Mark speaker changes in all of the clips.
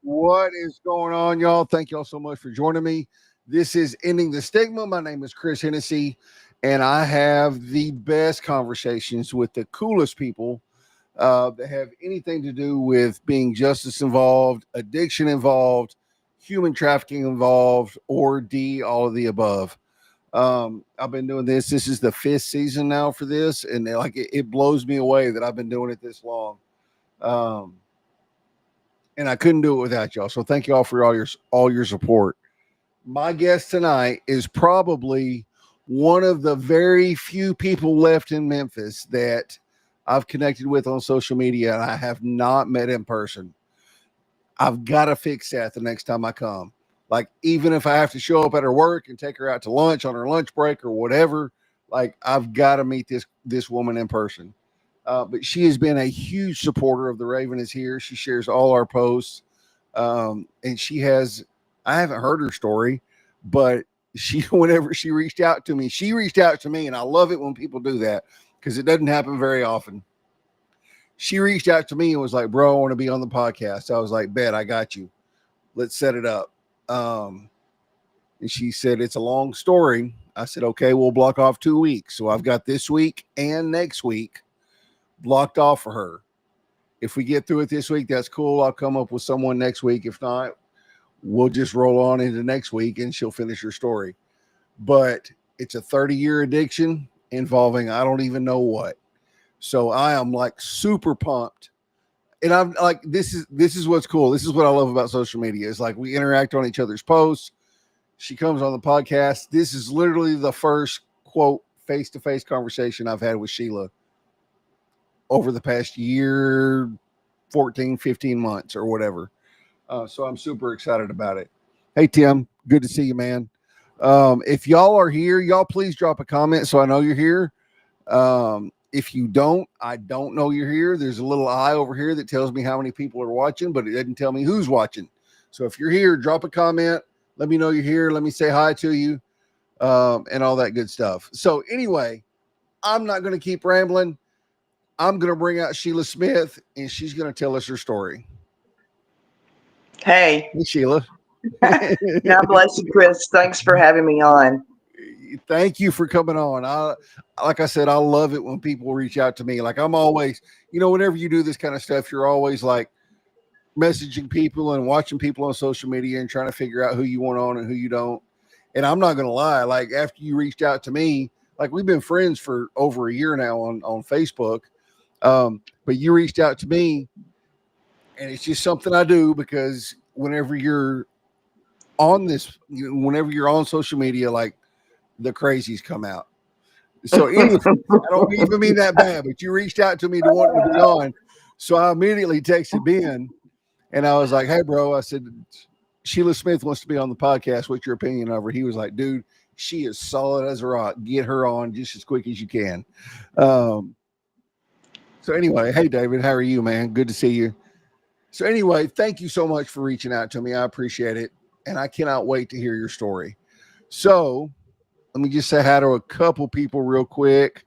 Speaker 1: What is going on, y'all? Thank y'all so much for joining me. This is Ending the Stigma. My name is Chris Hennessy, and I have the best conversations with the coolest people that have anything to do with being justice involved, addiction involved, human trafficking involved, or D, all of the above. I've been doing this. This is the fifth season now for this, and it blows me away that I've been doing it this long. Um, and I couldn't do it without y'all. So thank you all for all your support. My guest tonight is probably one of the very few people left in Memphis that I've connected with on social media, and I have not met in person. I've got to fix that the next time I come. Like, even if I have to show up at her work and take her out to lunch on her lunch break or whatever, like, I've got to meet this woman in person. But she has been a huge supporter of The Raven is Here. She shares all our posts. And I haven't heard her story, but whenever she reached out to me, and I love it when people do that because it doesn't happen very often. She reached out to me and was like, bro, I want to be on the podcast. I was like, bet, I got you. Let's set it up. And she said, it's a long story. I said, okay, we'll block off 2 weeks. So I've got this week and next week blocked off for her. If we get through it this week, that's cool. I'll come up with someone next week. If not, we'll just roll on into next week and she'll finish her story. But it's a 30-year addiction involving I don't even know what. So I am like super pumped. And I'm like, this is what's cool. This is what I love about social media. It's like we interact on each other's posts. She comes on the podcast. This is literally the first quote face-to-face conversation I've had with Sheila over the past year, 14, 15 months or whatever. So I'm super excited about it. Hey, Tim, good to see you, man. If y'all are here, y'all please drop a comment so I know you're here. If you don't, I don't know you're here. There's a little eye over here that tells me how many people are watching, but it doesn't tell me who's watching. So if you're here, drop a comment. Let me know you're here. Let me say hi to you and all that good stuff. So anyway, I'm not going to keep rambling. I'm going to bring out Sheila Smith, and she's going to tell us her story.
Speaker 2: Hey,
Speaker 1: Hey, Sheila.
Speaker 2: God bless you, Chris. Thanks for having me on.
Speaker 1: Thank you for coming on. Like I said, I love it when people reach out to me. Like I'm always, whenever you do this kind of stuff, you're always like messaging people and watching people on social media and trying to figure out who you want on and who you don't. And I'm not going to lie. Like after you reached out to me, like we've been friends for over a year now on Facebook. But you reached out to me and it's just something I do because whenever you're whenever you're on social media, like the crazies come out. So anyway, I don't even mean that bad, but you reached out to me to want to be on. So I immediately texted Ben and I was like, hey, bro, I said, Sheila Smith wants to be on the podcast. What's your opinion of her? He was like, dude, she is solid as a rock. Get her on just as quick as you can. So anyway, hey, David, how are you, man? Good to see you. So anyway, thank you so much for reaching out to me. I appreciate it. And I cannot wait to hear your story. So let me just say hi to a couple people real quick.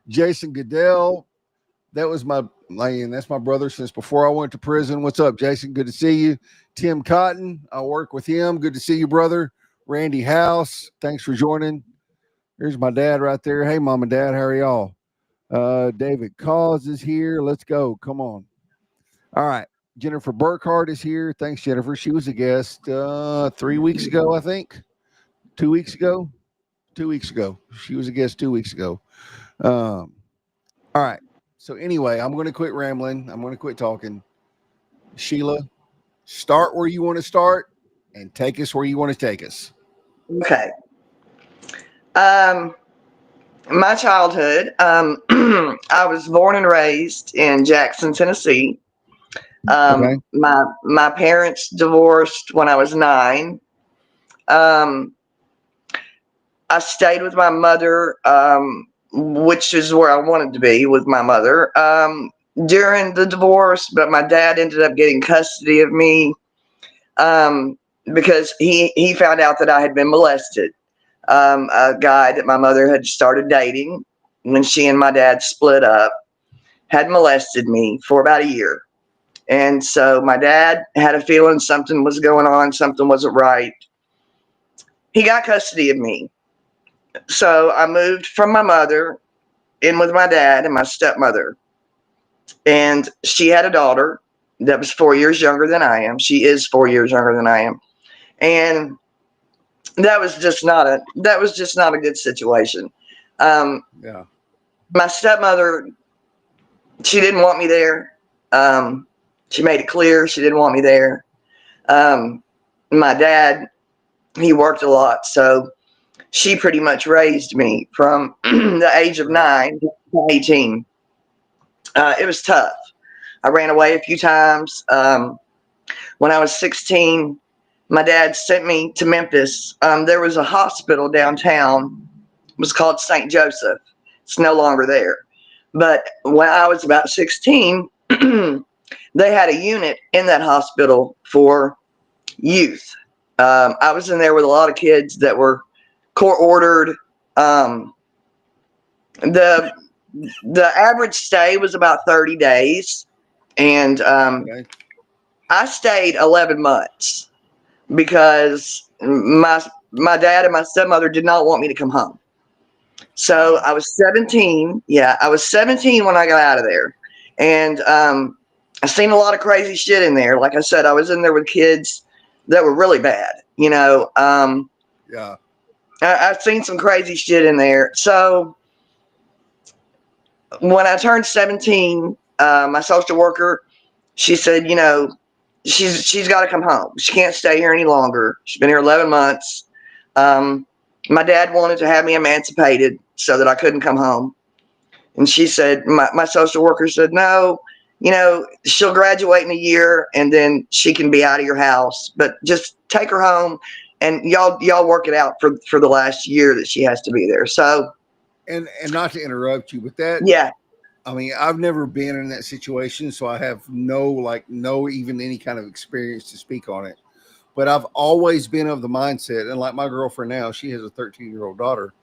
Speaker 1: Jason Goodell, that's my brother since before I went to prison. What's up, Jason? Good to see you. Tim Cotton, I work with him. Good to see you, brother. Randy House, thanks for joining. Here's my dad right there. Hey, mom and dad, how are y'all? David Cause is here. Let's go. Come on. All right. Jennifer Burkhart is here. Thanks, Jennifer. She was a guest 3 weeks ago, I think. 2 weeks ago. 2 weeks ago. She was a guest 2 weeks ago. All right. So anyway, I'm going to quit rambling. I'm going to quit talking. Sheila, start where you want to start and take us where you want to take us.
Speaker 2: Okay. My childhood, I was born and raised in Jackson, Tennessee.
Speaker 1: Okay.
Speaker 2: My parents divorced when I was 9. Um, I stayed with my mother, which is where I wanted to be with my mother during the divorce, but my dad ended up getting custody of me because he found out that I had been molested. A guy that my mother had started dating when she and my dad split up had molested me for about a year. And so my dad had a feeling something was going on, something wasn't right. He got custody of me. So I moved from my mother in with my dad and my stepmother. And she had a daughter that was 4 years younger than I am. She is 4 years younger than I am. And that was just not a good situation.
Speaker 1: Yeah.
Speaker 2: My stepmother, she didn't want me there. She made it clear she didn't want me there. My dad, he worked a lot, so she pretty much raised me from the age of
Speaker 1: Right.
Speaker 2: 9 to 18. It was tough. I ran away a few times. When I was 16, my dad sent me to Memphis. There was a hospital downtown. It was called St. Joseph. It's no longer there. But when I was about 16, they had a unit in that hospital for youth. I was in there with a lot of kids that were court ordered. Um, the the average stay was about 30 days, and
Speaker 1: Okay.
Speaker 2: I stayed 11 months because my dad and my stepmother did not want me to come home. So
Speaker 1: Wow.
Speaker 2: I was 17. Yeah, I was 17 when I got out of there, and I seen a lot of crazy shit in there. Like I said, I was in there with kids that were really bad.
Speaker 1: Yeah.
Speaker 2: I've seen some crazy shit in there. So when I turned 17, my social worker, she said, she's got to come home. She can't stay here any longer. She's been here 11 months. Um, my dad wanted to have me emancipated so that I couldn't come home. And she said, my social worker said, no, she'll graduate in a year and then she can be out of your house, but just take her home and y'all work it out for the last year that she has to be there. So,
Speaker 1: And not to interrupt you, but that,
Speaker 2: yeah,
Speaker 1: I mean, I've never been in that situation, so I have no even any kind of experience to speak on it. But I've always been of the mindset, and like my girlfriend now, she has a 13-year-old daughter.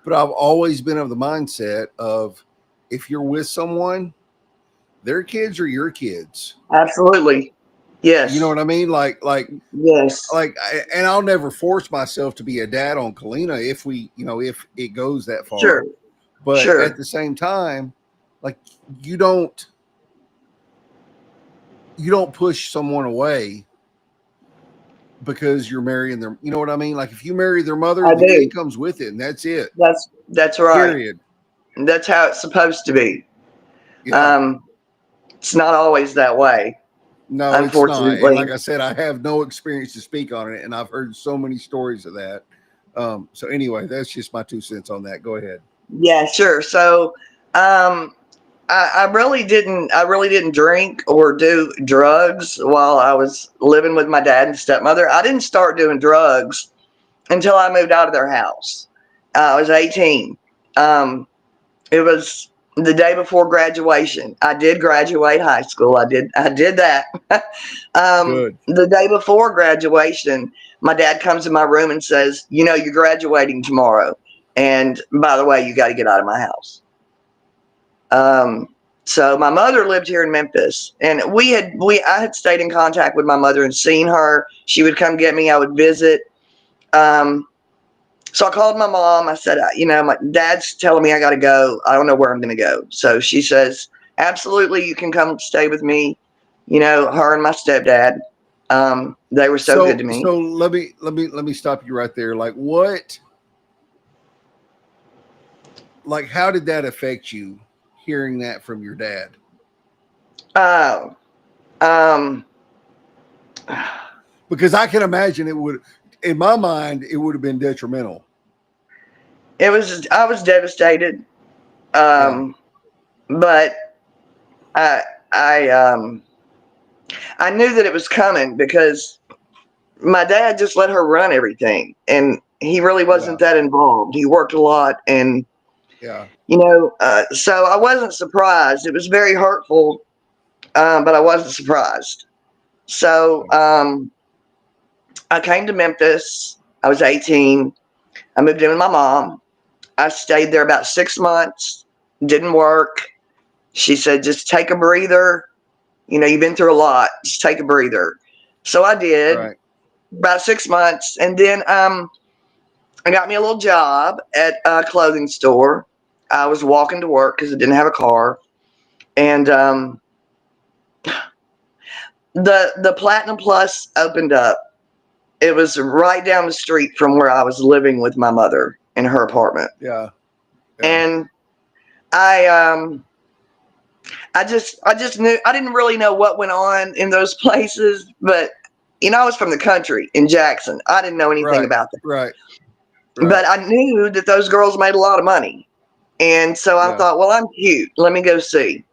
Speaker 1: But I've always been of the mindset of if you're with someone, their kids are your kids.
Speaker 2: absolutely.
Speaker 1: You know
Speaker 2: Yes.
Speaker 1: what I mean?
Speaker 2: Yes.
Speaker 1: And I'll never force myself to be a dad on Kalina if if it goes that
Speaker 2: Sure.
Speaker 1: far. But at
Speaker 2: Sure.
Speaker 1: the same time, like you don't you don't push someone away because you're marrying them. You know what I mean? Like if you marry their mother,
Speaker 2: I
Speaker 1: the kid
Speaker 2: do.
Speaker 1: comes with it, and that's it.
Speaker 2: That's right.
Speaker 1: Period.
Speaker 2: That's how it's supposed to be.
Speaker 1: Yeah.
Speaker 2: Um, it's not always that way,
Speaker 1: No, it's not. And like
Speaker 2: unfortunately.
Speaker 1: I said, I have no experience to speak on it, and I've heard so many stories of that. So anyway, that's just my 2 cents on that. Go ahead.
Speaker 2: Yeah, sure. So, um, I really didn't drink or do drugs while I was living with my dad and stepmother. I didn't start doing drugs until I moved out of their house. I was 18. Um, it was the day before graduation. I did graduate high school. I did that.
Speaker 1: Good.
Speaker 2: The day before graduation, my dad comes in my room and says, you're graduating tomorrow. And by the way, you got to get out of my house. Um, so my mother lived here in Memphis, and I had stayed in contact with my mother and seen her. She would come get me. I would visit. Um, so I called my mom. I said, my dad's telling me I got to go. I don't know where I'm going to go. So she says, absolutely, you can come stay with me. Her and my stepdad, they were so good to me.
Speaker 1: So let me stop you right there. Like how did that affect you hearing that from your dad?
Speaker 2: Oh, um,
Speaker 1: Because I can imagine it would, in my mind, it would have been detrimental.
Speaker 2: I was devastated.
Speaker 1: Yeah.
Speaker 2: Um, but I, I, um, I knew that it was coming because my dad just let her run everything, and he really
Speaker 1: Yeah.
Speaker 2: wasn't that involved. He worked a lot, and
Speaker 1: Yeah.
Speaker 2: so I wasn't surprised. It was very hurtful, but I wasn't surprised. So I came to Memphis. I was 18. I moved in with my mom. I stayed there about 6 months. Didn't work. She said, just take a breather. You know, you've been through a lot. Just take a breather. So I did
Speaker 1: Right.
Speaker 2: about 6 months. And then I got me a little job at a clothing store. I was walking to work because I didn't have a car. And the Platinum Plus opened up. It was right down the street from where I was living with my mother in her apartment.
Speaker 1: Yeah.
Speaker 2: And I just knew, I didn't really know what went on in those places, but you know, I was from the country in Jackson. I didn't know anything about that.
Speaker 1: Right.
Speaker 2: But I knew that those girls made a lot of money. And so I thought, well, I'm cute. Let me go see.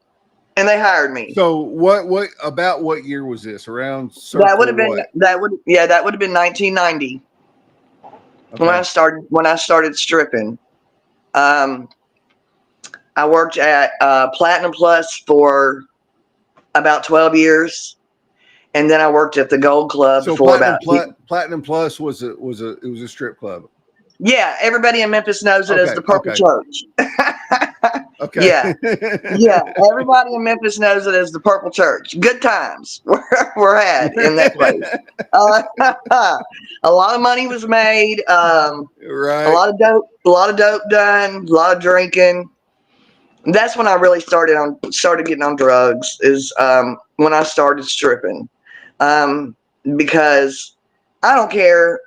Speaker 2: And they hired me.
Speaker 1: So what year was this? Around
Speaker 2: That would have been
Speaker 1: what?
Speaker 2: that would have been 1990
Speaker 1: Okay.
Speaker 2: when I started stripping. I worked at Platinum Plus for about 12 years, and then I worked at the Gold Club
Speaker 1: So
Speaker 2: for
Speaker 1: Platinum Plus was a strip club.
Speaker 2: Yeah, everybody in Memphis knows it as the Purple Church.
Speaker 1: Okay.
Speaker 2: Yeah. Everybody in Memphis knows it as the Purple Church. Good times were had in that place. A lot of money was made.
Speaker 1: Right.
Speaker 2: A lot of dope done. A lot of drinking. That's when I really started getting on drugs. Is when I started stripping, because I don't care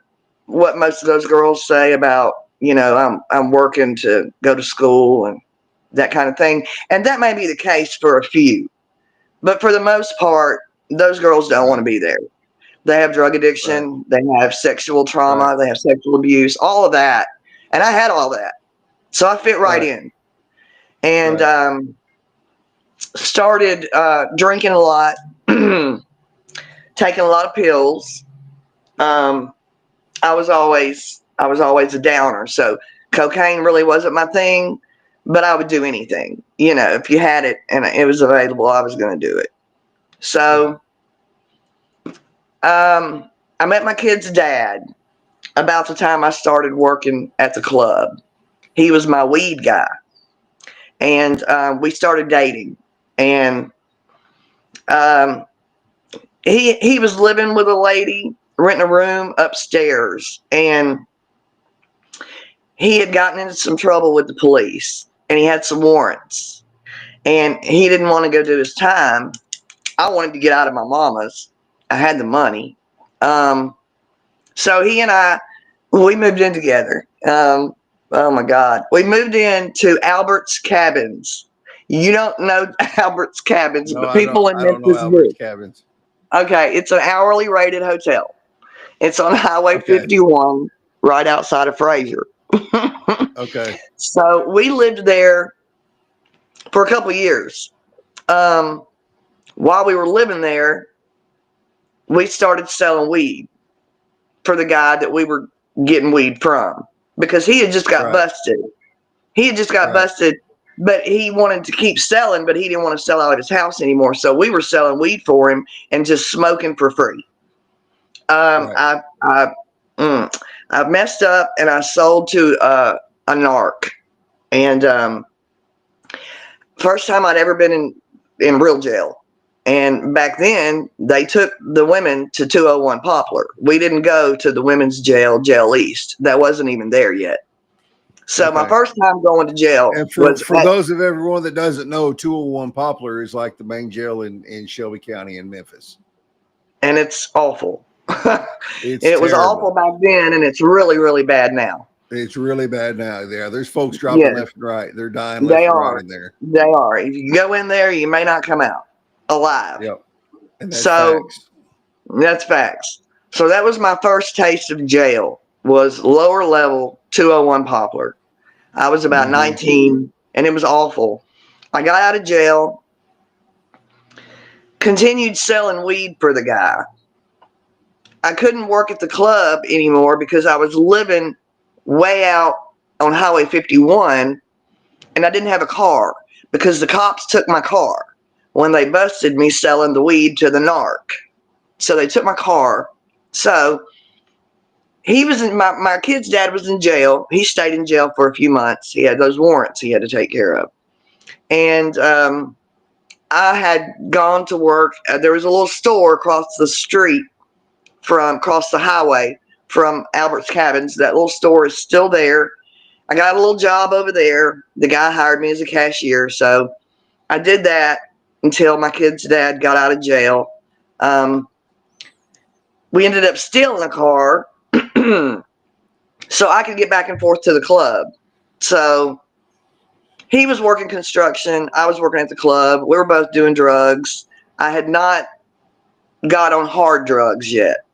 Speaker 2: what most of those girls say about, you know, I'm working to go to school and that kind of thing. And that may be the case for a few, but for the most part, those girls don't want to be there. They have drug addiction. They have sexual trauma. They have sexual abuse, all of that. And I had all that. So I fit right in, and started drinking a lot, taking a lot of pills. I was always a downer, so cocaine really wasn't my thing, but I would do anything. You know, if you had it and it was available, I was going to do it. So I met my kid's dad about the time I started working at the club. He was my weed guy, and we started dating. And he was living with a lady, renting a room upstairs, and he had gotten into some trouble with the police, and he had some warrants, and he didn't want to go do his time. I wanted to get out of my mama's. I had the money. So he and we moved in together. Oh my God. We moved into Albert's Cabins. You don't know Albert's Cabins, but people in Memphis
Speaker 1: know Albert's Cabins.
Speaker 2: Okay, it's an hourly rated hotel. It's on Highway 51, right outside of Fraser.
Speaker 1: Okay.
Speaker 2: So we lived there for a couple of years. While we were living there, we started selling weed for the guy that we were getting weed from, because he had just got busted. He had just got busted, but he wanted to keep selling, but he didn't want to sell out of his house anymore. So we were selling weed for him and just smoking for free. I messed up and I sold to a narc. And first time I'd ever been in real jail. And back then, they took the women to 201 Poplar. We didn't go to the women's jail East. That wasn't even there yet. So my first time going to jail.
Speaker 1: And for those of everyone that doesn't know, 201 Poplar is like the main jail in Shelby County in Memphis.
Speaker 2: And it's awful.
Speaker 1: It
Speaker 2: was awful back then, and it's really, really bad now.
Speaker 1: It's really bad now. Yeah, there's folks dropping left and right. They're dying left and right in there.
Speaker 2: They are. If you go in there, you may not come out alive.
Speaker 1: Yep. And that's
Speaker 2: facts. That's facts. So that was my first taste of jail, was lower level 201 Poplar. I was about 19, and it was awful. I got out of jail, continued selling weed for the guy. I couldn't work at the club anymore because I was living way out on Highway 51, and I didn't have a car because the cops took my car when they busted me selling the weed to the narc. So they took my car. So he was in my kid's dad was in jail. He stayed in jail for a few months. He had those warrants he had to take care of. And I had gone to work. There was a little store across the street across the highway from Albert's Cabins. That little store is still there. I got a little job over there. The guy hired me as a cashier. So I did that until my kid's dad got out of jail. We ended up stealing a car so I could get back and forth to the club. So he was working construction. I was working at the club. We were both doing drugs. I had not got on hard drugs yet,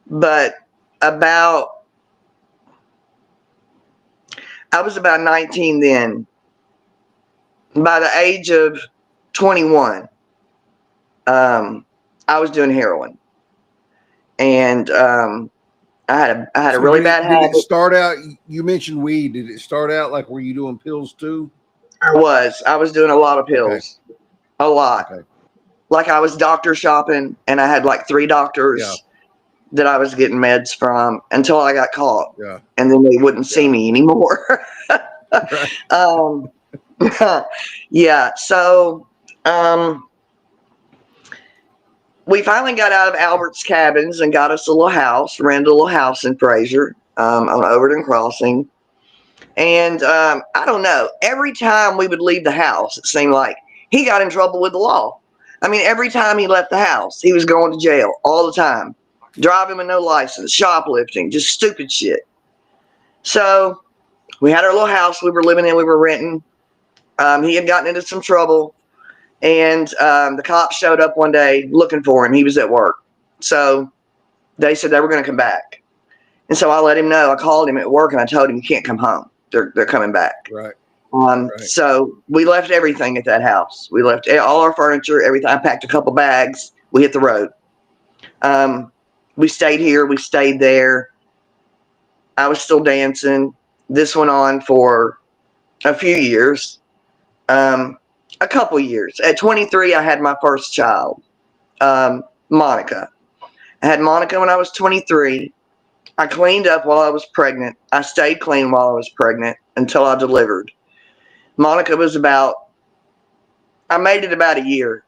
Speaker 2: but I was about 19 then. By the age of 21, I was doing heroin, and I had a really bad habit.
Speaker 1: Did it start out? You mentioned weed. Did it start out like were you doing pills too?
Speaker 2: I was doing a lot of pills, a lot. Okay. Like I was doctor shopping, and I had like 3 doctors that I was getting meds from until I got caught.
Speaker 1: Yeah,
Speaker 2: and then they wouldn't see me anymore. Yeah. So we finally got out of Albert's Cabins and got us a little house, rented a little house in Fraser on Overton Crossing. And I don't know, every time we would leave the house, it seemed like he got in trouble with the law. I mean, every time he left the house, he was going to jail all the time. Driving with no license, shoplifting, just stupid shit. So we had our little house we were living in, we were renting. He had gotten into some trouble, and the cops showed up one day looking for him. He was at work. So they said they were going to come back. And so I let him know. I called him at work and I told him, you can't come home. They're coming back.
Speaker 1: Right.
Speaker 2: Right. So we left everything at that house. We left all our furniture, everything. I packed a couple bags. We hit the road. We stayed here. We stayed there. I was still dancing. This went on for a few years, a couple years. At 23, I had my first child, Monica. I had Monica when I was 23. I cleaned up while I was pregnant. I stayed clean while I was pregnant until I delivered. Monica was I made it about a year.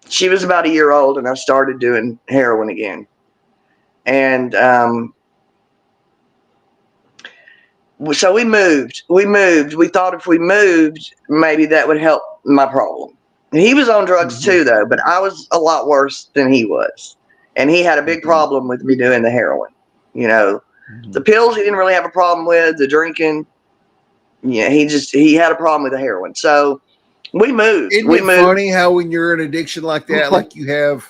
Speaker 2: She was about a year old, and I started doing heroin again. And so we moved. We thought if we moved, maybe that would help my problem. He was on drugs too, though, but I was a lot worse than he was. And he had a big problem with me doing the heroin. You know, the pills he didn't really have a problem with. The drinking, yeah, he had a problem with the heroin. So we moved.
Speaker 1: Isn't it funny how when you're in addiction like that, like you have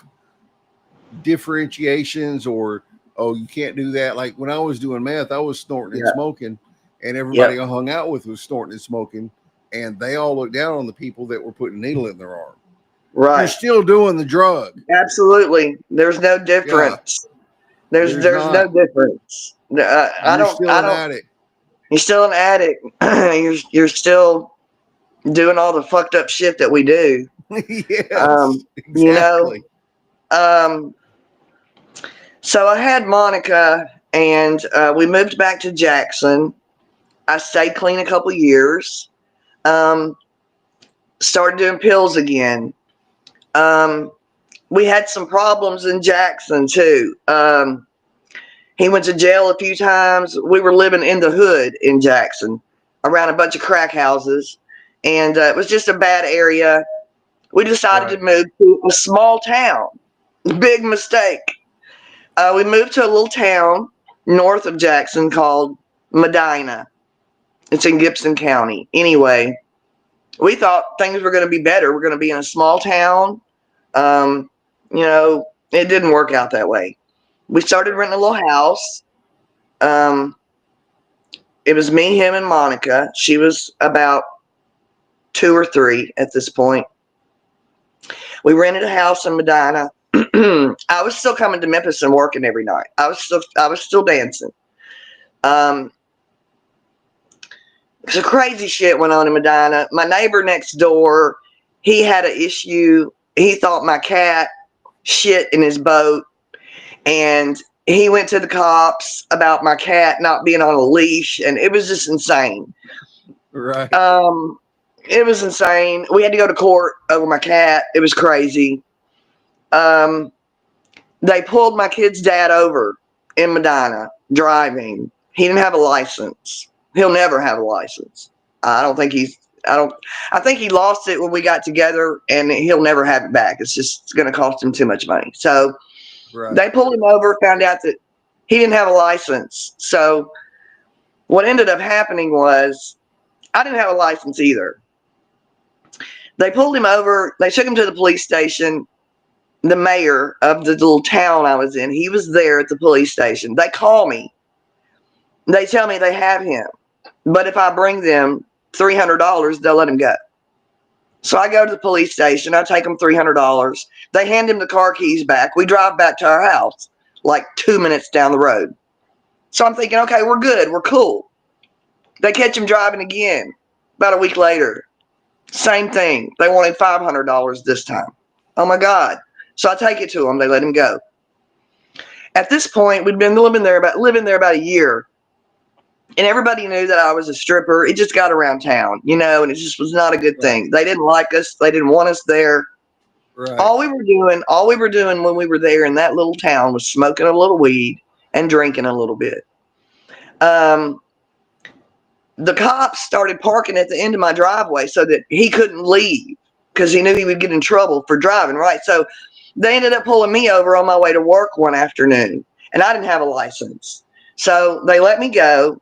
Speaker 1: differentiations or, oh, you can't do that. Like when I was doing meth, I was snorting and smoking, and everybody I hung out with was snorting and smoking, and they all looked down on the people that were putting a needle in their arm.
Speaker 2: Right.
Speaker 1: You're still doing the drug.
Speaker 2: Absolutely. There's no difference. There's no difference. You're still an addict. You're still an addict. You're still doing all the fucked up shit that we do.
Speaker 1: Yes, exactly.
Speaker 2: You know, so I had Monica, and we moved back to Jackson. I stayed clean a couple years. Started doing pills again. We had some problems in Jackson too. He went to jail a few times. We were living in the hood in Jackson around a bunch of crack houses, and it was just a bad area. We decided to move to a small town. Big mistake. We moved to a little town north of Jackson called Medina. It's in Gibson County. Anyway, we thought things were going to be better. We're going to be in a small town. You know, it didn't work out that way. We started renting a little house. It was me, him, and Monica. She was about 2 or 3 at this point. We rented a house in Medina. I was still coming to Memphis and working every night. I was still dancing. So crazy shit went on in Medina. My neighbor next door, he had an issue. He thought my cat shit in his boat, and he went to the cops about my cat not being on a leash, and it was just insane.
Speaker 1: Right.
Speaker 2: It was insane. We had to go to court over my cat. It was crazy. They pulled my kid's dad over in Medina driving. He didn't have a license. He'll never have a license. I don't think he's. I think he lost it when we got together, and he'll never have it back. It's going to cost him too much money. So
Speaker 1: Right.
Speaker 2: they pulled him over, found out that he didn't have a license. So what ended up happening was I didn't have a license either. They pulled him over. They took him to the police station. The mayor of the little town I was in, he was there at the police station. They call me. They tell me they have him. But if I bring them $300, they'll let him go. So I go to the police station. I take them $300. They hand him the car keys back. We drive back to our house, like 2 minutes down the road. So I'm thinking, okay, we're good. We're cool. They catch him driving again about a week later. Same thing. They wanted $500 this time. Oh, my God. So I take it to them. They let him go. At this point, we'd been living there about a year. And everybody knew that I was a stripper. It just got around town, and it just was not a good thing. They didn't like us. They didn't want us there.
Speaker 1: Right.
Speaker 2: All we were doing when we were there in that little town was smoking a little weed and drinking a little bit. The cops started parking at the end of my driveway so that he couldn't leave because he knew he would get in trouble for driving, right? So they ended up pulling me over on my way to work one afternoon, and I didn't have a license. So they let me go.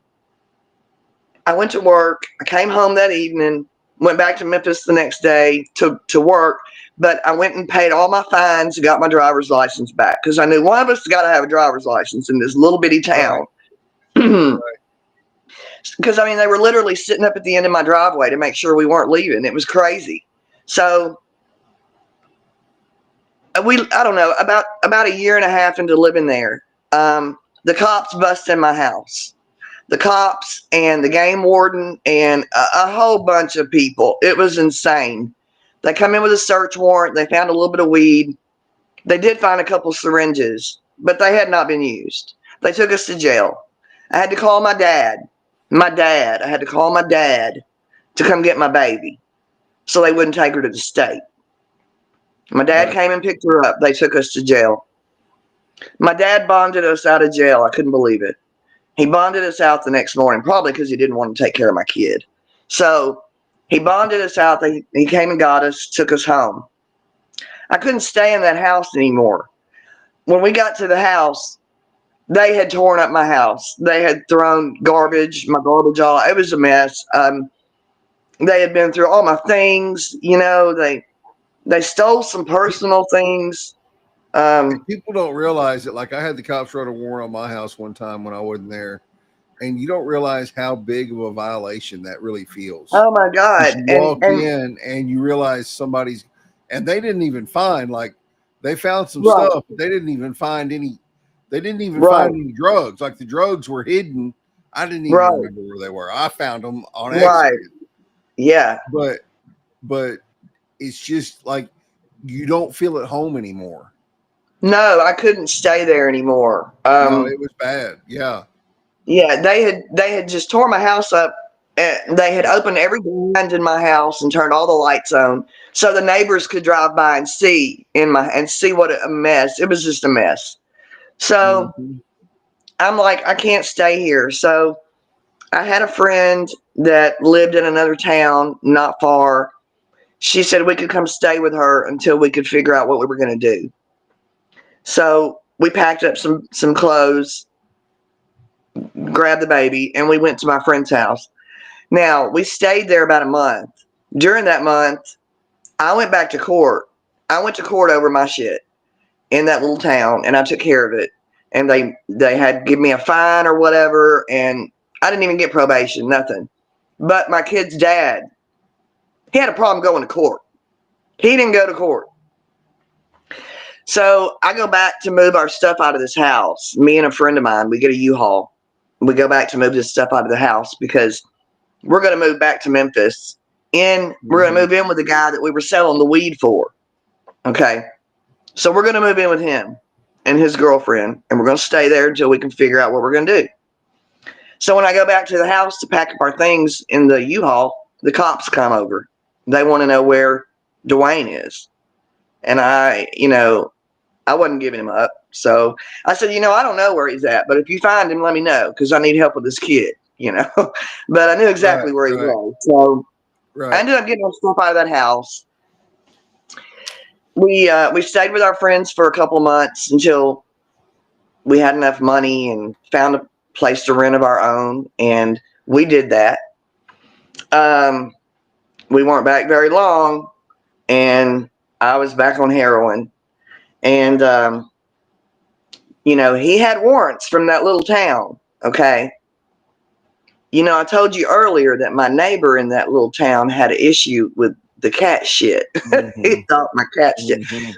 Speaker 2: I went to work. I came home that evening, went back to Memphis the next day to work, but I went and paid all my fines and got my driver's license back because I knew one of us got to have a driver's license in this little bitty town. Right. Because, they were literally sitting up at the end of my driveway to make sure we weren't leaving. It was crazy. So I don't know, about a year and a half into living there, the cops bust in my house. The cops and the game warden and a whole bunch of people. It was insane. They come in with a search warrant. They found a little bit of weed. They did find a couple syringes, but they had not been used. They took us to jail. I had to call my dad. I had to call my dad to come get my baby so they wouldn't take her to the state. My dad came and picked her up. They took us to jail. My dad bonded us out of jail. I couldn't believe it. He bonded us out the next morning, probably because he didn't want to take care of my kid. So he bonded us out. He came and got us, took us home. I couldn't stay in that house anymore. When we got to the house, they had torn up my house. They had thrown my garbage all. It was a mess. They had been through all my things. They stole some personal things.
Speaker 1: People don't realize that. Like, I had the cops run a warrant on my house one time when I wasn't there, and you don't realize how big of a violation that really feels.
Speaker 2: Oh my God!
Speaker 1: You walk in and you realize and they didn't even find, like, they found some stuff, but they didn't even find any. They didn't even find any drugs. Like, the drugs were hidden. I didn't even remember where they were. I found them on accident.
Speaker 2: Yeah.
Speaker 1: But it's just like you don't feel at home anymore.
Speaker 2: No, I couldn't stay there anymore.
Speaker 1: No, it was bad. Yeah.
Speaker 2: Yeah, they had just tore my house up. And they had opened every blind in my house and turned all the lights on so the neighbors could drive by and see what a mess. It was just a mess. So I'm like, I can't stay here. So I had a friend that lived in another town not far. She said we could come stay with her until we could figure out what we were going to do. So we packed up some clothes, grabbed the baby, and we went to my friend's house. Now, we stayed there about a month. During that month, I went back to court. I went to court over my shit in that little town, and I took care of it. And they had give me a fine or whatever, and I didn't even get probation, nothing. But my kid's dad, he had a problem going to court. He didn't go to court. So I go back to move our stuff out of this house. Me and a friend of mine, we get a U-Haul. We go back to move this stuff out of the house because we're going to move back to Memphis. We're going to move in with the guy that we were selling the weed for. Okay. So we're going to move in with him and his girlfriend, and we're going to stay there until we can figure out what we're going to do. So when I go back to the house to pack up our things in the U-Haul, the cops come over. They want to know where Dwayne is. And I wasn't giving him up. So I said, I don't know where he's at, but if you find him, let me know, because I need help with this kid, But I knew exactly where he was. So I ended up getting our stuff out of that house. We stayed with our friends for a couple of months until we had enough money and found a place to rent of our own, and we did that. We weren't back very long, and I was back on heroin. And he had warrants from that little town. Okay. I told you earlier that my neighbor in that little town had an issue with the cat shit.
Speaker 1: Mm-hmm.
Speaker 2: He thought my cat shit.
Speaker 1: Mm-hmm.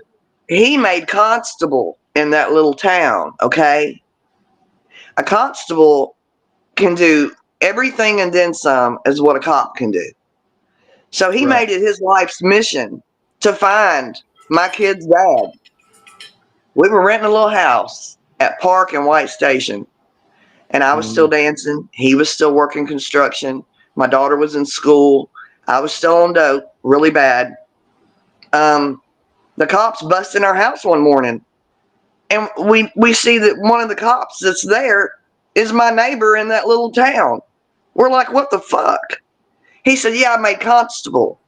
Speaker 2: He made constable in that little town. Okay. A constable can do everything and then some as what a cop can do. So he made it his life's mission to find my kid's dad. We were renting a little house at Park and White Station, and I was still dancing. He was still working construction. My daughter was in school. I was still on dope really bad. The cops bust in our house one morning, and we see that one of the cops that's there is my neighbor in that little town. We're like, what the fuck? He said, yeah, I made constable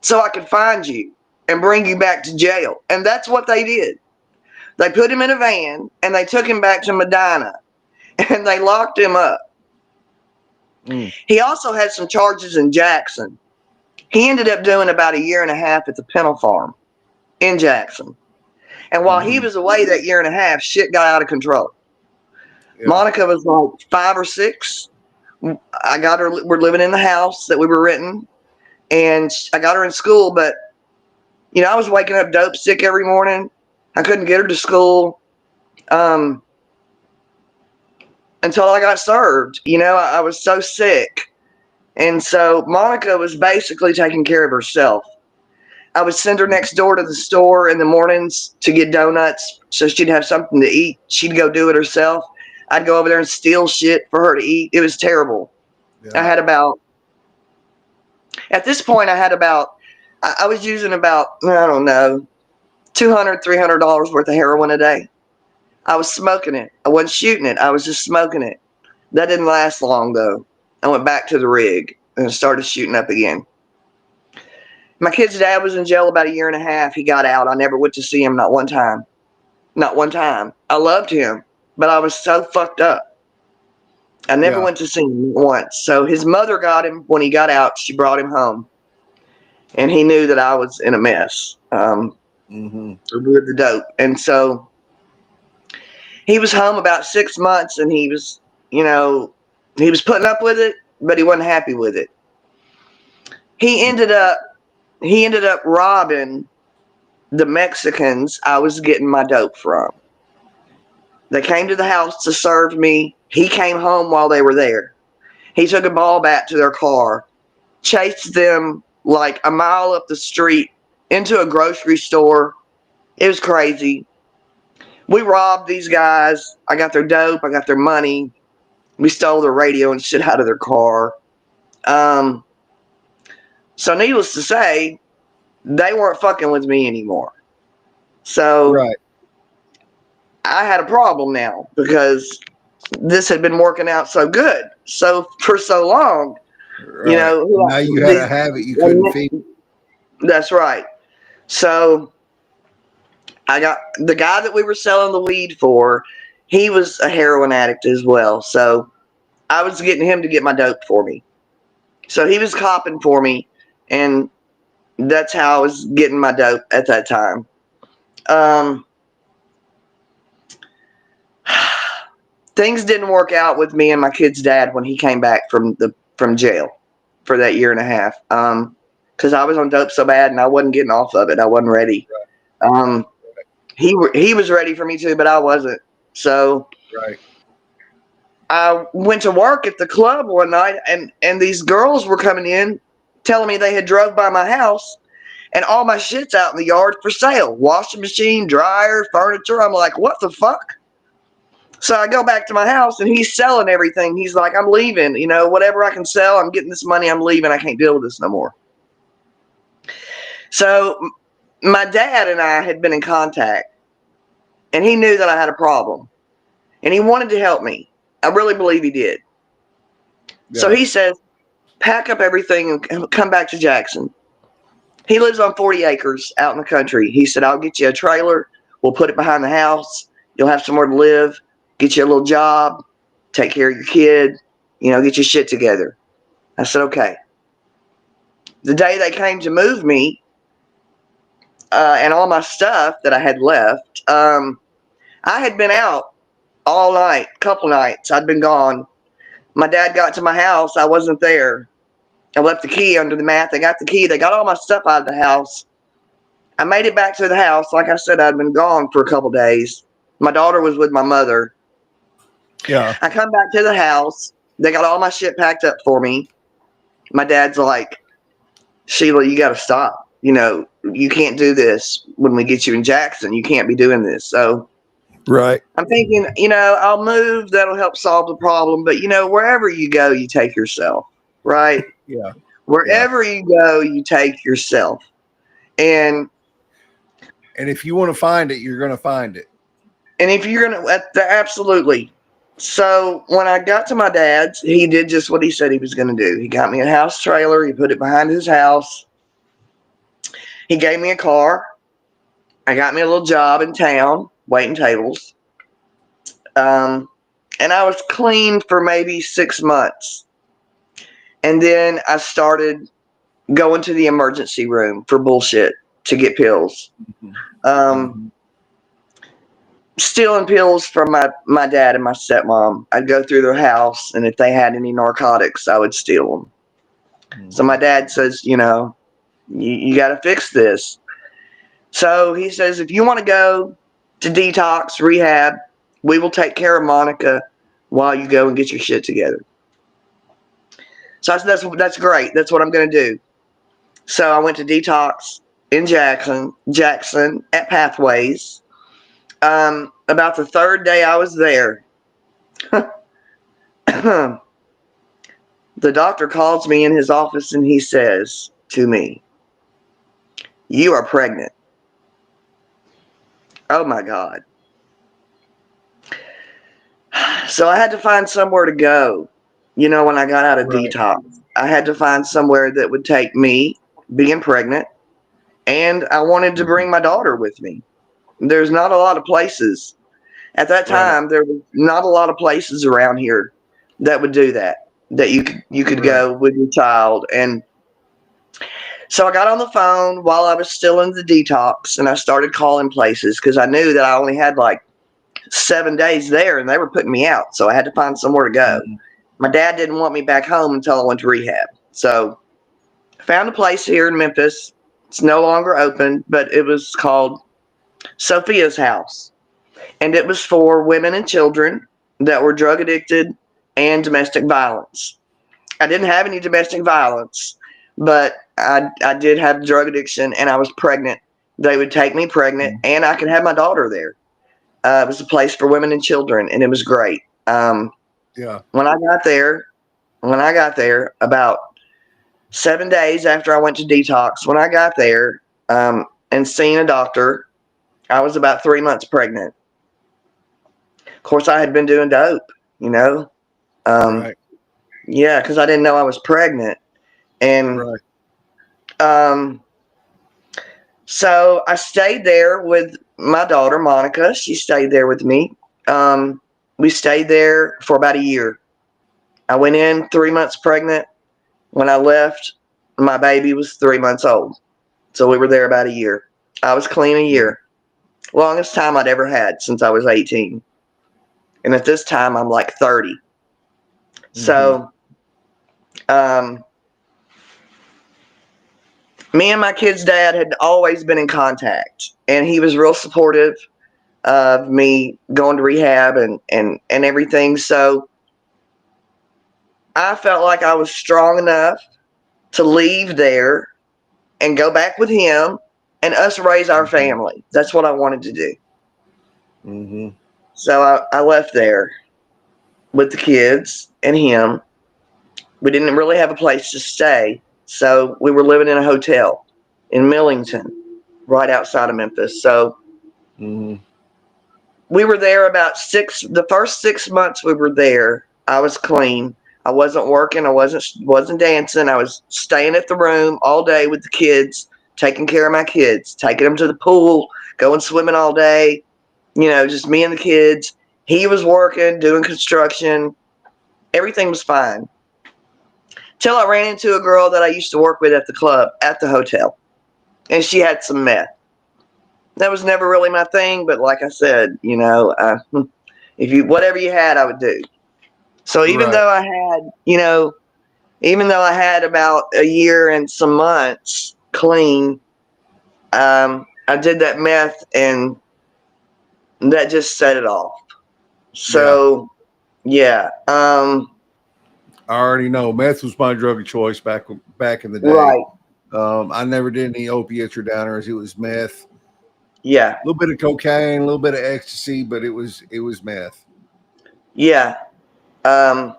Speaker 2: so I could find you and bring you back to jail. And that's what they did. They put him in a van and they took him back to Medina and they locked him up. He also had some charges in Jackson. He ended up doing about 1.5 years at the Penal Farm in Jackson. And while he was away that 1.5 years, shit got out of control. Yeah. Monica was like 5 or 6. I got her, we're living in the house that we were renting, and I got her in school, but I was waking up dope sick every morning. I couldn't get her to school until I got served. I was so sick. And so Monica was basically taking care of herself. I would send her next door to the store in the mornings to get donuts so she'd have something to eat. She'd go do it herself. I'd go over there and steal shit for her to eat. It was terrible. Yeah. At this point, I was using about, I don't know, $200, $300 worth of heroin a day. I was smoking it. I wasn't shooting it. I was just smoking it. That didn't last long, though. I went back to the rig and started shooting up again. My kid's dad was in jail about 1.5 years. He got out. I never went to see him, not one time. Not one time. I loved him, but I was so fucked up. I never went to see him once. So his mother got him when he got out. She brought him home. And he knew that I was in a mess with the dope. And so he was home about 6 months, and he was putting up with it, but he wasn't happy with it. He ended up robbing the Mexicans I was getting my dope from. They came to the house to serve me. He came home while they were there. He took a ball bat to their car, chased them like 1 mile up the street into a grocery store. It was crazy. We robbed these guys. I got their dope. I got their money. We stole their radio and shit out of their car. So needless to say, they weren't fucking with me anymore. So I had a problem now because this had been working out so good. So for so long,
Speaker 1: now you had a habit you couldn't feed.
Speaker 2: That's right. So I got the guy that we were selling the weed for. He was a heroin addict as well. So I was getting him to get my dope for me. So he was copping for me, and that's how I was getting my dope at that time. Things didn't work out with me and my kid's dad when he came back from jail for that 1.5 years. Because I was on dope so bad and I wasn't getting off of it. I wasn't ready. He was ready for me too, but I wasn't. So I went to work at the club one night, and these girls were coming in telling me they had drove by my house and all my shit's out in the yard for sale. Washing machine, dryer, furniture. I'm like, what the fuck? So I go back to my house and he's selling everything. He's like, I'm leaving. Whatever I can sell, I'm getting this money. I'm leaving. I can't deal with this no more. So my dad and I had been in contact, and he knew that I had a problem, and he wanted to help me. I really believe he did. So
Speaker 1: Yeah.
Speaker 2: he says, pack up everything and come back to Jackson. He lives on 40 acres out in the country. He said, I'll get you a trailer. We'll put it behind the house. You'll have somewhere to live, get you a little job, take care of your kid, get your shit together. I said, okay. The day they came to move me and all my stuff that I had left, I had been out all night, couple nights. I'd been gone. My dad got to my house. I wasn't there. I left the key under the mat. They got the key. They got all my stuff out of the house. I made it back to the house. Like I said, I'd been gone for a couple days. My daughter was with my mother.
Speaker 1: Yeah.
Speaker 2: I come back to the house. They got all my shit packed up for me. My dad's like, Sheila, you got to stop. You can't do this when we get you in Jackson. You can't be doing this. So
Speaker 1: Right.
Speaker 2: I'm thinking, I'll move. That'll help solve the problem. But, wherever you go, you take yourself. Right?
Speaker 1: Yeah.
Speaker 2: Wherever you go, you take yourself. And
Speaker 1: if you want to find it, you're going to find it.
Speaker 2: And if you're going to, absolutely. So when I got to my dad's, he did just what he said he was going to do. He got me a house trailer. He put it behind his house. He gave me a car. I got me a little job in town, waiting tables. And I was clean for maybe 6 months. And then I started going to the emergency room for bullshit to get pills. Stealing pills from my dad and my stepmom. I'd go through their house, and if they had any narcotics, I would steal them. So my dad says, you got to fix this. So he says, if you want to go to detox, rehab, we will take care of Monica while you go and get your shit together. So I said, that's great. That's what I'm going to do. So I went to detox in Jackson at Pathways. About the third day I was there, the doctor calls me in his office and he says to me, you are pregnant. Oh my God. So I had to find somewhere to go. When I got out of detox, I had to find somewhere that would take me being pregnant, and I wanted to bring my daughter with me. There's not a lot of places. At that time, there was not a lot of places around here that would do that you could go with your child. And so I got on the phone while I was still in the detox, and I started calling places because I knew that I only had like 7 days there, and they were putting me out. So I had to find somewhere to go. My dad didn't want me back home until I went to rehab. So I found a place here in Memphis. It's no longer open, but it was called Sophia's House. And it was for women and children that were drug addicted and domestic violence. I didn't have any domestic violence, but I did have drug addiction, and I was pregnant. They would take me pregnant, and I could have my daughter there. It was a place for women and children, and it was great. When I got there, about 7 days after I went to detox, when I got there and seen a doctor, I was about 3 months pregnant. Of course, I had been doing dope, Yeah, because I didn't know I was pregnant. And so I stayed there with my daughter, Monica. She stayed there with me. We stayed there for about a year. I went in 3 months pregnant. When I left, my baby was 3 months old. So we were there about a year. I was clean a year. Longest time I'd ever had since I was 18. And at this time, I'm like 30. So, me and my kid's dad had always been in contact, and he was real supportive of me going to rehab and everything. So I felt like I was strong enough to leave there and go back with him and us raise our family. That's what I wanted to do. So I left there with the kids and him. We didn't really have a place to stay, so we were living in a hotel. in Millington, right outside of Memphis. So
Speaker 1: Mm-hmm.
Speaker 2: we were there about the first 6 months we were there, I was clean. I wasn't working. I wasn't dancing. I was staying at the room all day with the kids, taking care of my kids, taking them to the pool, going swimming all day. Just me and the kids. He was working, doing construction. Everything was fine. Till I ran into a girl that I used to work with at the club, at the hotel. And she had some meth. That was never really my thing, but like I said, if whatever you had, I would do. So even
Speaker 1: Right.
Speaker 2: though I had about a year and some months clean, I did that meth and that just set it off. So yeah.
Speaker 1: I already know meth was my drug of choice back in the day.
Speaker 2: Right.
Speaker 1: I never did any opiates or downers. It was meth.
Speaker 2: Yeah.
Speaker 1: A little bit of cocaine, a little bit of ecstasy, but it was meth.
Speaker 2: Yeah. I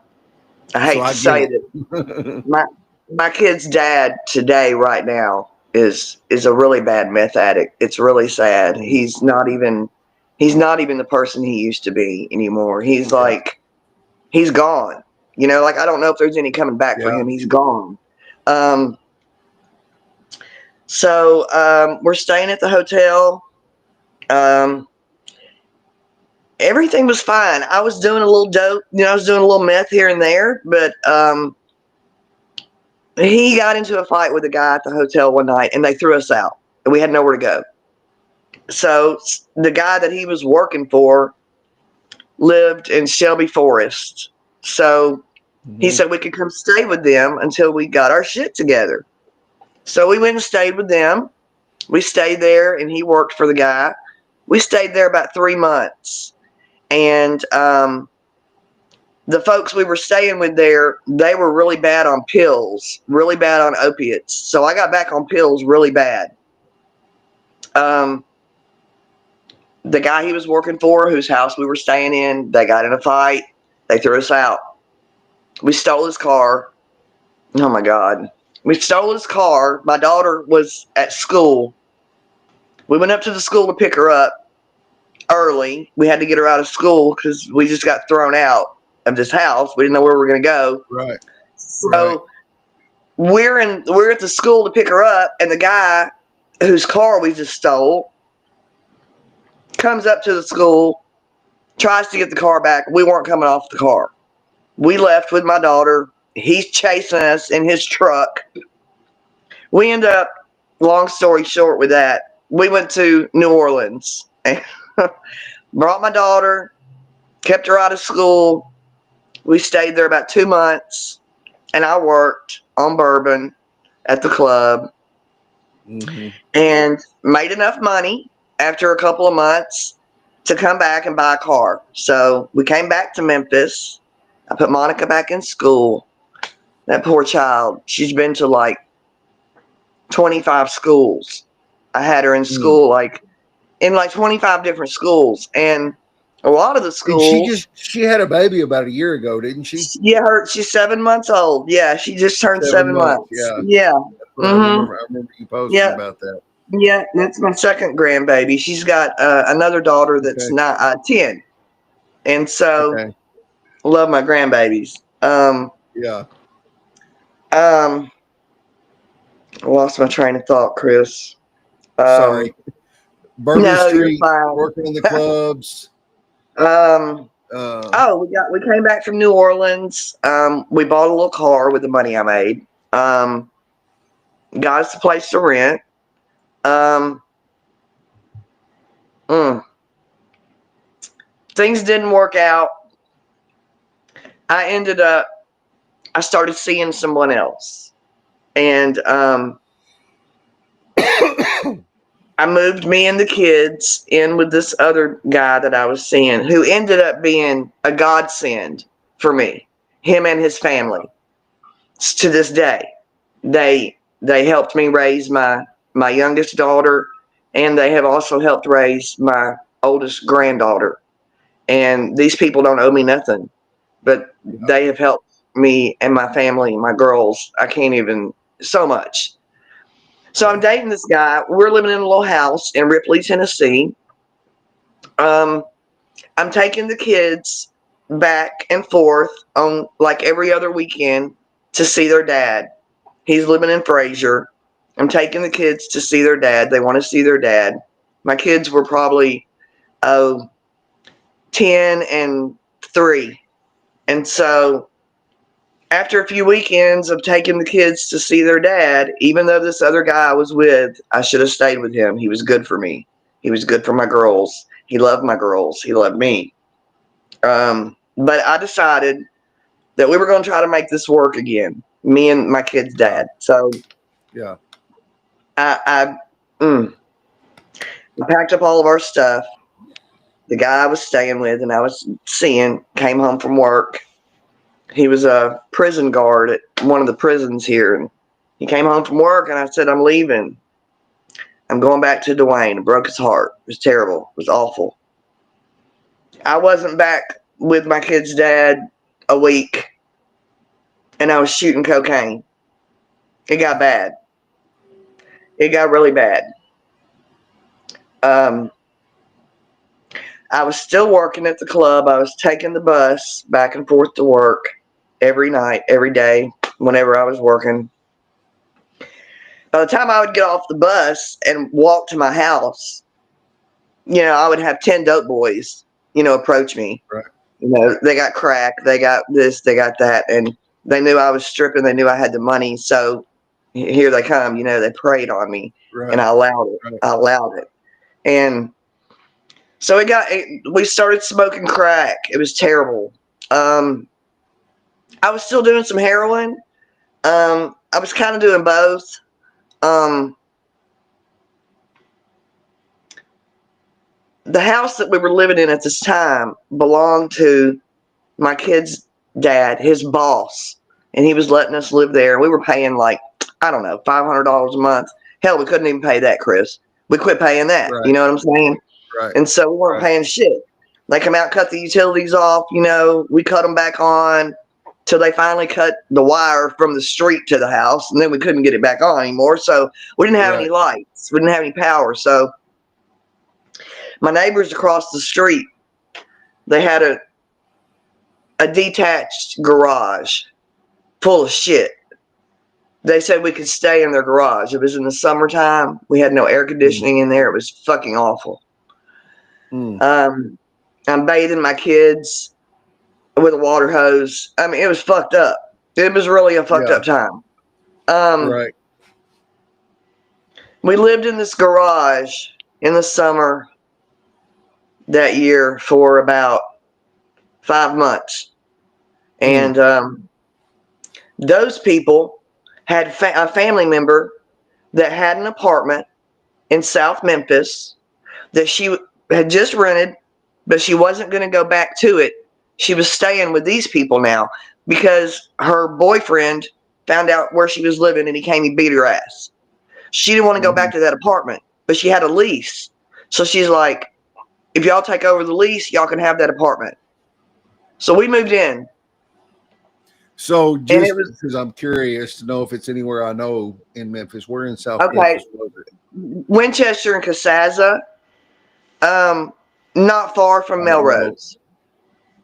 Speaker 1: So
Speaker 2: hate
Speaker 1: I
Speaker 2: to
Speaker 1: get
Speaker 2: say
Speaker 1: it.
Speaker 2: that my kid's dad today, right now, is a really bad meth addict. It's really sad. He's not even the person he used to be anymore. He's like, he's gone. Like I don't know if there's any coming back for him. He's gone. So we're staying at the hotel. Everything was fine. I was doing a little dope. I was doing a little meth here and there, but he got into a fight with a guy at the hotel one night, and they threw us out, and we had nowhere to go. So the guy that he was working for lived in Shelby Forest. So he said we could come stay with them until we got our shit together. So we went and stayed with them. We stayed there, and he worked for the guy. We stayed there about 3 months. And the folks we were staying with there, they were really bad on pills, really bad on opiates. So I got back on pills really bad. The guy he was working for, whose house we were staying in, they got in a fight. They threw us out. We stole his car. Oh my God. We stole his car. My daughter was at school. We went up to the school to pick her up early. We had to get her out of school because we just got thrown out of this house. We didn't know where we were going to go.
Speaker 1: Right.
Speaker 2: So we're at the school to pick her up, and the guy whose car we just stole comes up to the school, tries to get the car back. We weren't coming off the car. We left with my daughter. He's chasing us in his truck. We end up, long story short with that, we went to New Orleans and brought my daughter, kept her out of school. We stayed there about 2 months, and I worked on bourbon at the club and made enough money after a couple of months to come back and buy a car. So we came back to Memphis. I put Monica back in school. That poor child, she's been to like 25 schools. I had her in school, in 25 different schools. And a lot of the
Speaker 1: And
Speaker 2: schools.
Speaker 1: she had a baby about a year ago, didn't she?
Speaker 2: Yeah, she's 7 months old. Yeah, she just turned 7 months.
Speaker 1: Yeah.
Speaker 2: Yeah.
Speaker 1: I remember you posting about that.
Speaker 2: Yeah, that's my second grandbaby. She's got another daughter that's not 10. And so love my grandbabies.
Speaker 1: Yeah.
Speaker 2: I lost my train of thought, Chris.
Speaker 1: Sorry. Bourbon
Speaker 2: No,
Speaker 1: Street,
Speaker 2: you're fine.
Speaker 1: working in the clubs.
Speaker 2: We came back from New Orleans. We bought a little car with the money I made. Got us a place to rent. Things didn't work out. I started seeing someone else. And I moved me and the kids in with this other guy that I was seeing, who ended up being a godsend for me, him and his family. To this day, they helped me raise my youngest daughter, and they have also helped raise my oldest granddaughter. And these people don't owe me nothing, but they have helped me and my family, my girls. I can't even, so much. So I'm dating this guy. We're living in a little house in Ripley, Tennessee. I'm taking the kids back and forth on like every other weekend to see their dad. He's living in Fraser. I'm taking the kids to see their dad. They want to see their dad. My kids were probably 10 and 3. And so after a few weekends of taking the kids to see their dad, even though this other guy I was with, I should have stayed with him. He was good for me. He was good for my girls. He loved my girls. He loved me. But I decided that we were going to try to make this work again, me and my kid's dad. So
Speaker 1: Yeah.
Speaker 2: I packed up all of our stuff. The guy I was staying with and I was seeing came home from work. He was a prison guard at one of the prisons here. And he came home from work and I said, I'm leaving. I'm going back to Dwayne. It broke his heart. It was terrible. It was awful. I wasn't back with my kid's dad a week and I was shooting cocaine. It got bad. It got really bad. I was still working at the club. I was taking the bus back and forth to work every night, every day, whenever I was working. By the time I would get off the bus and walk to my house, I would have 10 dope boys, approach me.
Speaker 1: Right.
Speaker 2: They got crack, they got this, they got that, and they knew I was stripping. They knew I had the money, so here they come. They preyed on me,
Speaker 1: Right.
Speaker 2: and I allowed it.
Speaker 1: Right.
Speaker 2: I allowed it, and so we started smoking crack. It was terrible. I was still doing some heroin. I was kind of doing both. The house that we were living in at this time belonged to my kid's dad, his boss, and he was letting us live there. We were paying like, I don't know, $500 a month. Hell, we couldn't even pay that, Chris. We quit paying that.
Speaker 1: Right.
Speaker 2: You know what I'm saying?
Speaker 1: Right.
Speaker 2: And so we weren't paying shit. They come out, cut the utilities off. We cut them back on till they finally cut the wire from the street to the house, and then we couldn't get it back on anymore. So we didn't have any lights. We didn't have any power. So my neighbors across the street, they had a detached garage full of shit. They said we could stay in their garage. It was in the summertime. We had no air conditioning in there. It was fucking awful. I'm bathing my kids with a water hose. I mean, it was fucked up. It was really a fucked up time.
Speaker 1: Right.
Speaker 2: We lived in this garage in the summer that year for about 5 months. And those people had a family member that had an apartment in South Memphis that she had just rented, but she wasn't going to go back to it. She was staying with these people now because her boyfriend found out where she was living and he came and beat her ass. She didn't want to go back to that apartment, but she had a lease. So she's like, if y'all take over the lease, y'all can have that apartment. So we moved in.
Speaker 1: So just because I'm curious to know if it's anywhere I know in Memphis. We're in South Memphis.
Speaker 2: Winchester and Casaza. Not far from Melrose.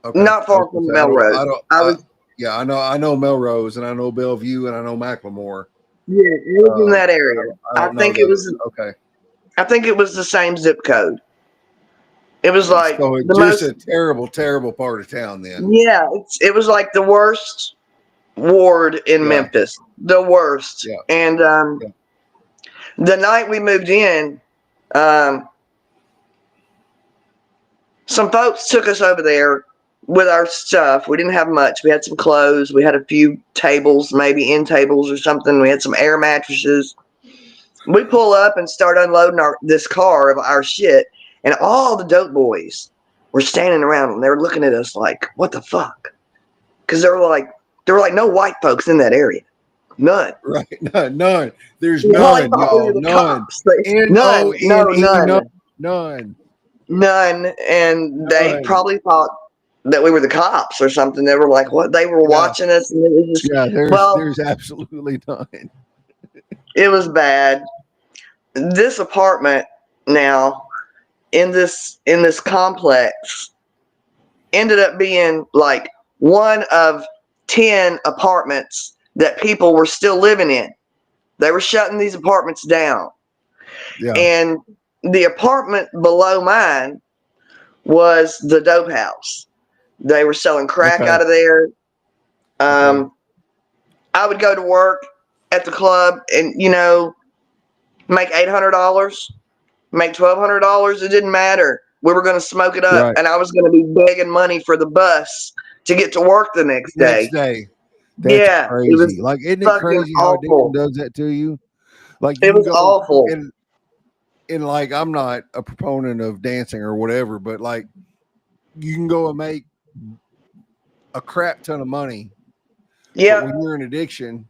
Speaker 1: Okay.
Speaker 2: Not far from Melrose.
Speaker 1: I know Melrose and I know Bellevue and I know Macklemore.
Speaker 2: Yeah, it was in that area. I think it was
Speaker 1: okay.
Speaker 2: I think it was the same zip code. It was like
Speaker 1: so just a terrible, terrible part of town then.
Speaker 2: Yeah, it was like the worst ward in Memphis. The worst. Yeah. And the night we moved in, some folks took us over there with our stuff. We didn't have much. We had some clothes. We had a few tables, maybe end tables or something. We had some air mattresses. We pull up and start unloading this car of our shit, and all the dope boys were standing around and they were looking at us like, "What the fuck?" Because there were like no white folks in that area. None.
Speaker 1: Right. None. There's none. Y'all. None. None.
Speaker 2: None. And they probably thought that we were the cops or something. They were like, what? They were watching us. And it was just,
Speaker 1: there's absolutely none.
Speaker 2: It was bad. this apartment now in this complex ended up being like one of 10 apartments that people were still living in. They were shutting these apartments down.
Speaker 1: Yeah.
Speaker 2: And the apartment below mine was the dope house. They were selling crack
Speaker 1: Okay.
Speaker 2: out of there.
Speaker 1: Okay.
Speaker 2: I would go to work at the club and, make $800, make $1,200. It didn't matter. We were going to smoke it up,
Speaker 1: Right.
Speaker 2: and I was going to be begging money for the bus to get to work the next
Speaker 1: Next
Speaker 2: day.
Speaker 1: day. That's
Speaker 2: Yeah, it was
Speaker 1: crazy. Like, isn't it
Speaker 2: fucking
Speaker 1: crazy how addiction
Speaker 2: awful.
Speaker 1: does that to you? Like,
Speaker 2: It
Speaker 1: you can
Speaker 2: was
Speaker 1: go
Speaker 2: awful.
Speaker 1: and like, I'm not a proponent of dancing or whatever, but like, you can go and make a crap ton of money.
Speaker 2: Yeah,
Speaker 1: But when you're in addiction,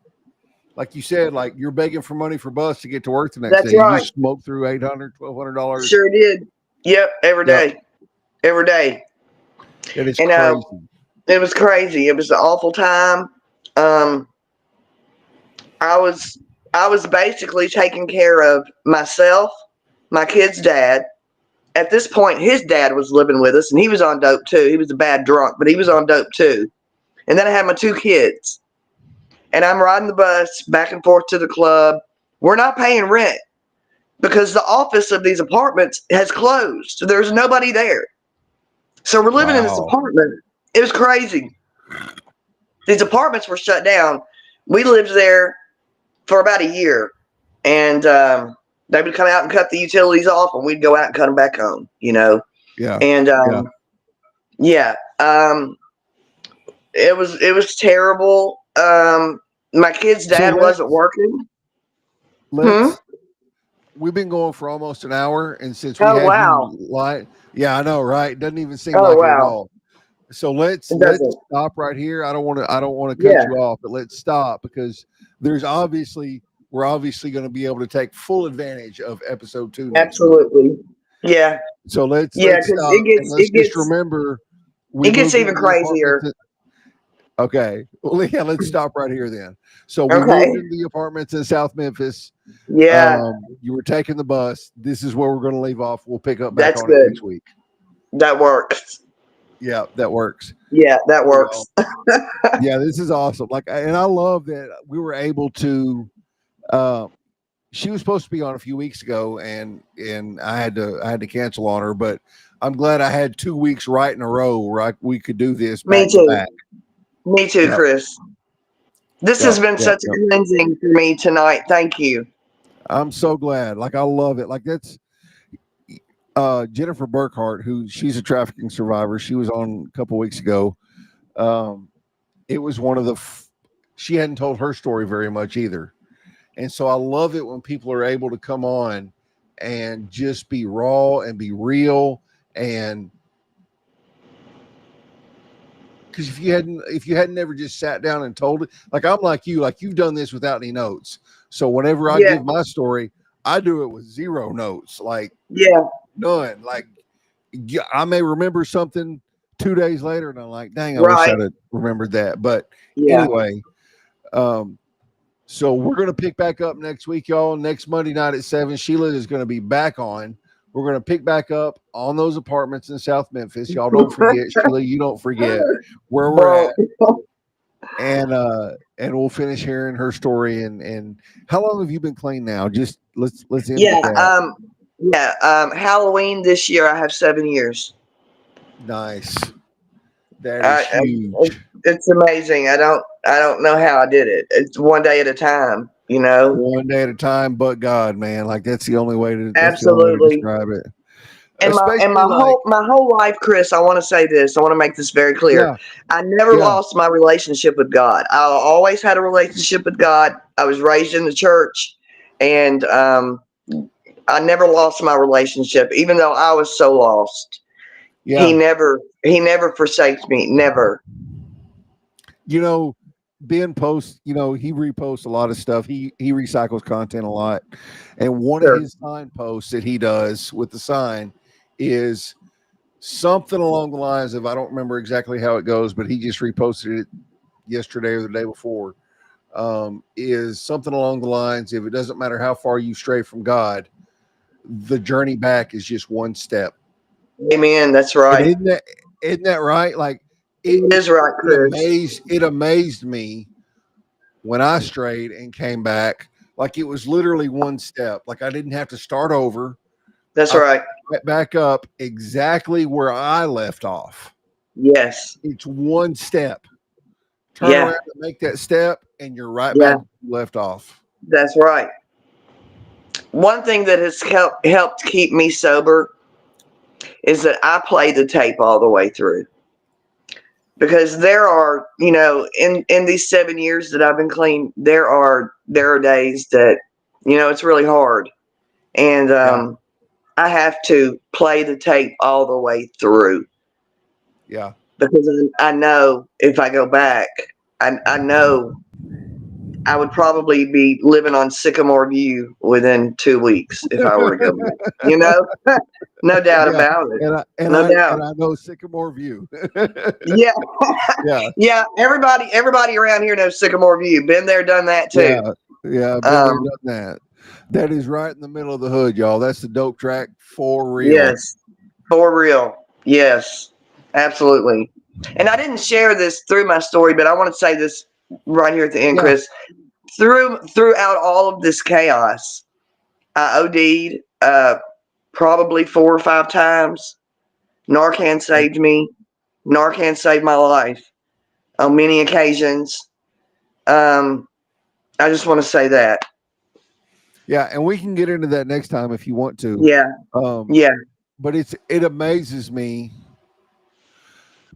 Speaker 1: like you said, like you're begging for money for bus to get to work the next
Speaker 2: that's
Speaker 1: day. You
Speaker 2: right.
Speaker 1: just smoke through $800, $1,200.
Speaker 2: Sure did. Yep, every
Speaker 1: Yep.
Speaker 2: day. Every day.
Speaker 1: It is
Speaker 2: And
Speaker 1: crazy.
Speaker 2: it was crazy. It was an awful time. I was basically taking care of myself, my kid's dad. At this point, his dad was living with us, and he was on dope too. He was a bad drunk, but he was on dope too. And then I had my 2 kids, and I'm riding the bus back and forth to the club. We're not paying rent because the office of these apartments has closed. There's nobody there. So we're living in this
Speaker 1: Wow.
Speaker 2: apartment. It was crazy. These apartments were shut down. We lived there for about a year, and they would come out and cut the utilities off, and we'd go out and cut them back on.
Speaker 1: Yeah.
Speaker 2: And
Speaker 1: Yeah.
Speaker 2: it was terrible. My kid's
Speaker 1: So
Speaker 2: dad wasn't working.
Speaker 1: let's we've been going for almost an hour, and since we
Speaker 2: Oh
Speaker 1: had
Speaker 2: wow.
Speaker 1: you live, yeah, I know, right? It doesn't even seem
Speaker 2: Oh
Speaker 1: like it at
Speaker 2: wow.
Speaker 1: all. So let's
Speaker 2: It doesn't.
Speaker 1: stop right here. I don't want to cut
Speaker 2: Yeah.
Speaker 1: you off, but let's stop because we're obviously going to be able to take full advantage of episode 2 next week.
Speaker 2: Absolutely. Yeah.
Speaker 1: So let's
Speaker 2: Yeah. Because
Speaker 1: stop and let's just remember we
Speaker 2: it gets
Speaker 1: moved
Speaker 2: even
Speaker 1: into the apartments.
Speaker 2: crazier.
Speaker 1: Okay. Well, yeah, let's stop right here then. So we
Speaker 2: Okay.
Speaker 1: moved into the apartments in South Memphis.
Speaker 2: Yeah.
Speaker 1: You were taking the bus. This is where we're going to leave off. We'll pick up back
Speaker 2: That's
Speaker 1: on it
Speaker 2: good.
Speaker 1: next week.
Speaker 2: That works.
Speaker 1: Yeah, that works.
Speaker 2: Yeah, that works.
Speaker 1: Yeah, this is awesome. Like, and I love that we were able to. She was supposed to be on a few weeks ago, and I had to cancel on her. But I'm glad I had 2 weeks right in a row where we could do this
Speaker 2: Me
Speaker 1: back to
Speaker 2: too.
Speaker 1: back.
Speaker 2: Me too,
Speaker 1: Yep.
Speaker 2: Chris. This
Speaker 1: Yep.
Speaker 2: has been
Speaker 1: Yep.
Speaker 2: such a cleansing for me tonight. Thank you.
Speaker 1: I'm so glad. Like, I love it. Like, that's Jennifer Burkhart, she's a trafficking survivor. She was on a couple weeks ago. It was one of she hadn't told her story very much either. And so I love it when people are able to come on and just be raw and be real. And because if you hadn't ever just sat down and told it, like I'm like you, like you've done this without any notes. So whenever I give my story, I do it with 0 notes, like none. Like I may remember something 2 days later, and I'm like, dang, I wish I'd have remembered that. But anyway, so we're going to pick back up next week, y'all. Next Monday night at 7, Sheila is going to be back on. We're going to pick back up on those apartments in South Memphis. Y'all don't forget, Sheila, you don't forget where we're at. And we'll finish hearing her story. And how long have you been clean now? Just let's end with that.
Speaker 2: Halloween this year, I have 7 years.
Speaker 1: Nice. That is huge.
Speaker 2: It's amazing. I don't know how I did it. It's one day at a time,
Speaker 1: One day at a time, but God, man. Like that's the only way to describe it.
Speaker 2: And my whole life, Chris, I want to say this. I want to make this very clear.
Speaker 1: Yeah.
Speaker 2: I never lost my relationship with God. I always had a relationship with God. I was raised in the church, and I never lost my relationship, even though I was so lost. Yeah. He never forsakes me. Never.
Speaker 1: Ben posts, he reposts a lot of stuff. He recycles content a lot. And one of his sign posts that he does with the sign is something along the lines of, I don't remember exactly how it goes, but he just reposted it yesterday or the day before. Is something along the lines, if it doesn't matter how far you stray from God, the journey back is just one step.
Speaker 2: Amen. That's
Speaker 1: And
Speaker 2: right.
Speaker 1: isn't that right? Like
Speaker 2: It is right, Chris.
Speaker 1: it amazed me when I strayed and came back. Like it was literally one step. Like I didn't have to start over.
Speaker 2: That's
Speaker 1: I
Speaker 2: right.
Speaker 1: went back up exactly where I left off.
Speaker 2: Yes.
Speaker 1: It's one step. Turn
Speaker 2: Yeah.
Speaker 1: around and make that step, and you're right
Speaker 2: Yeah.
Speaker 1: back where you left off.
Speaker 2: That's right. One thing that has helped keep me sober is that I play the tape all the way through. Because there are, in these 7 years that I've been clean, there are days that, it's really hard. And I have to play the tape all the way through.
Speaker 1: Yeah.
Speaker 2: Because I know if I go back, I know I would probably be living on Sycamore View within 2 weeks if I were to go back. No doubt
Speaker 1: Yeah.
Speaker 2: about it.
Speaker 1: And I know Sycamore View.
Speaker 2: Yeah.
Speaker 1: Yeah.
Speaker 2: Yeah. Everybody around here knows Sycamore View. Been there, done that too.
Speaker 1: Yeah. Yeah. Been there, done that. That is right in the middle of the hood, y'all. That's the dope track for real.
Speaker 2: Yes. For real. Yes. Absolutely. And I didn't share this through my story, but I want to say this right here at the end,
Speaker 1: Yeah.
Speaker 2: Chris. Throughout all of this chaos, I OD'd probably 4 or 5 times. Narcan saved me. Narcan saved my life on many occasions. I just want to say that.
Speaker 1: Yeah, and we can get into that next time if you want to.
Speaker 2: Yeah. Yeah.
Speaker 1: But it amazes me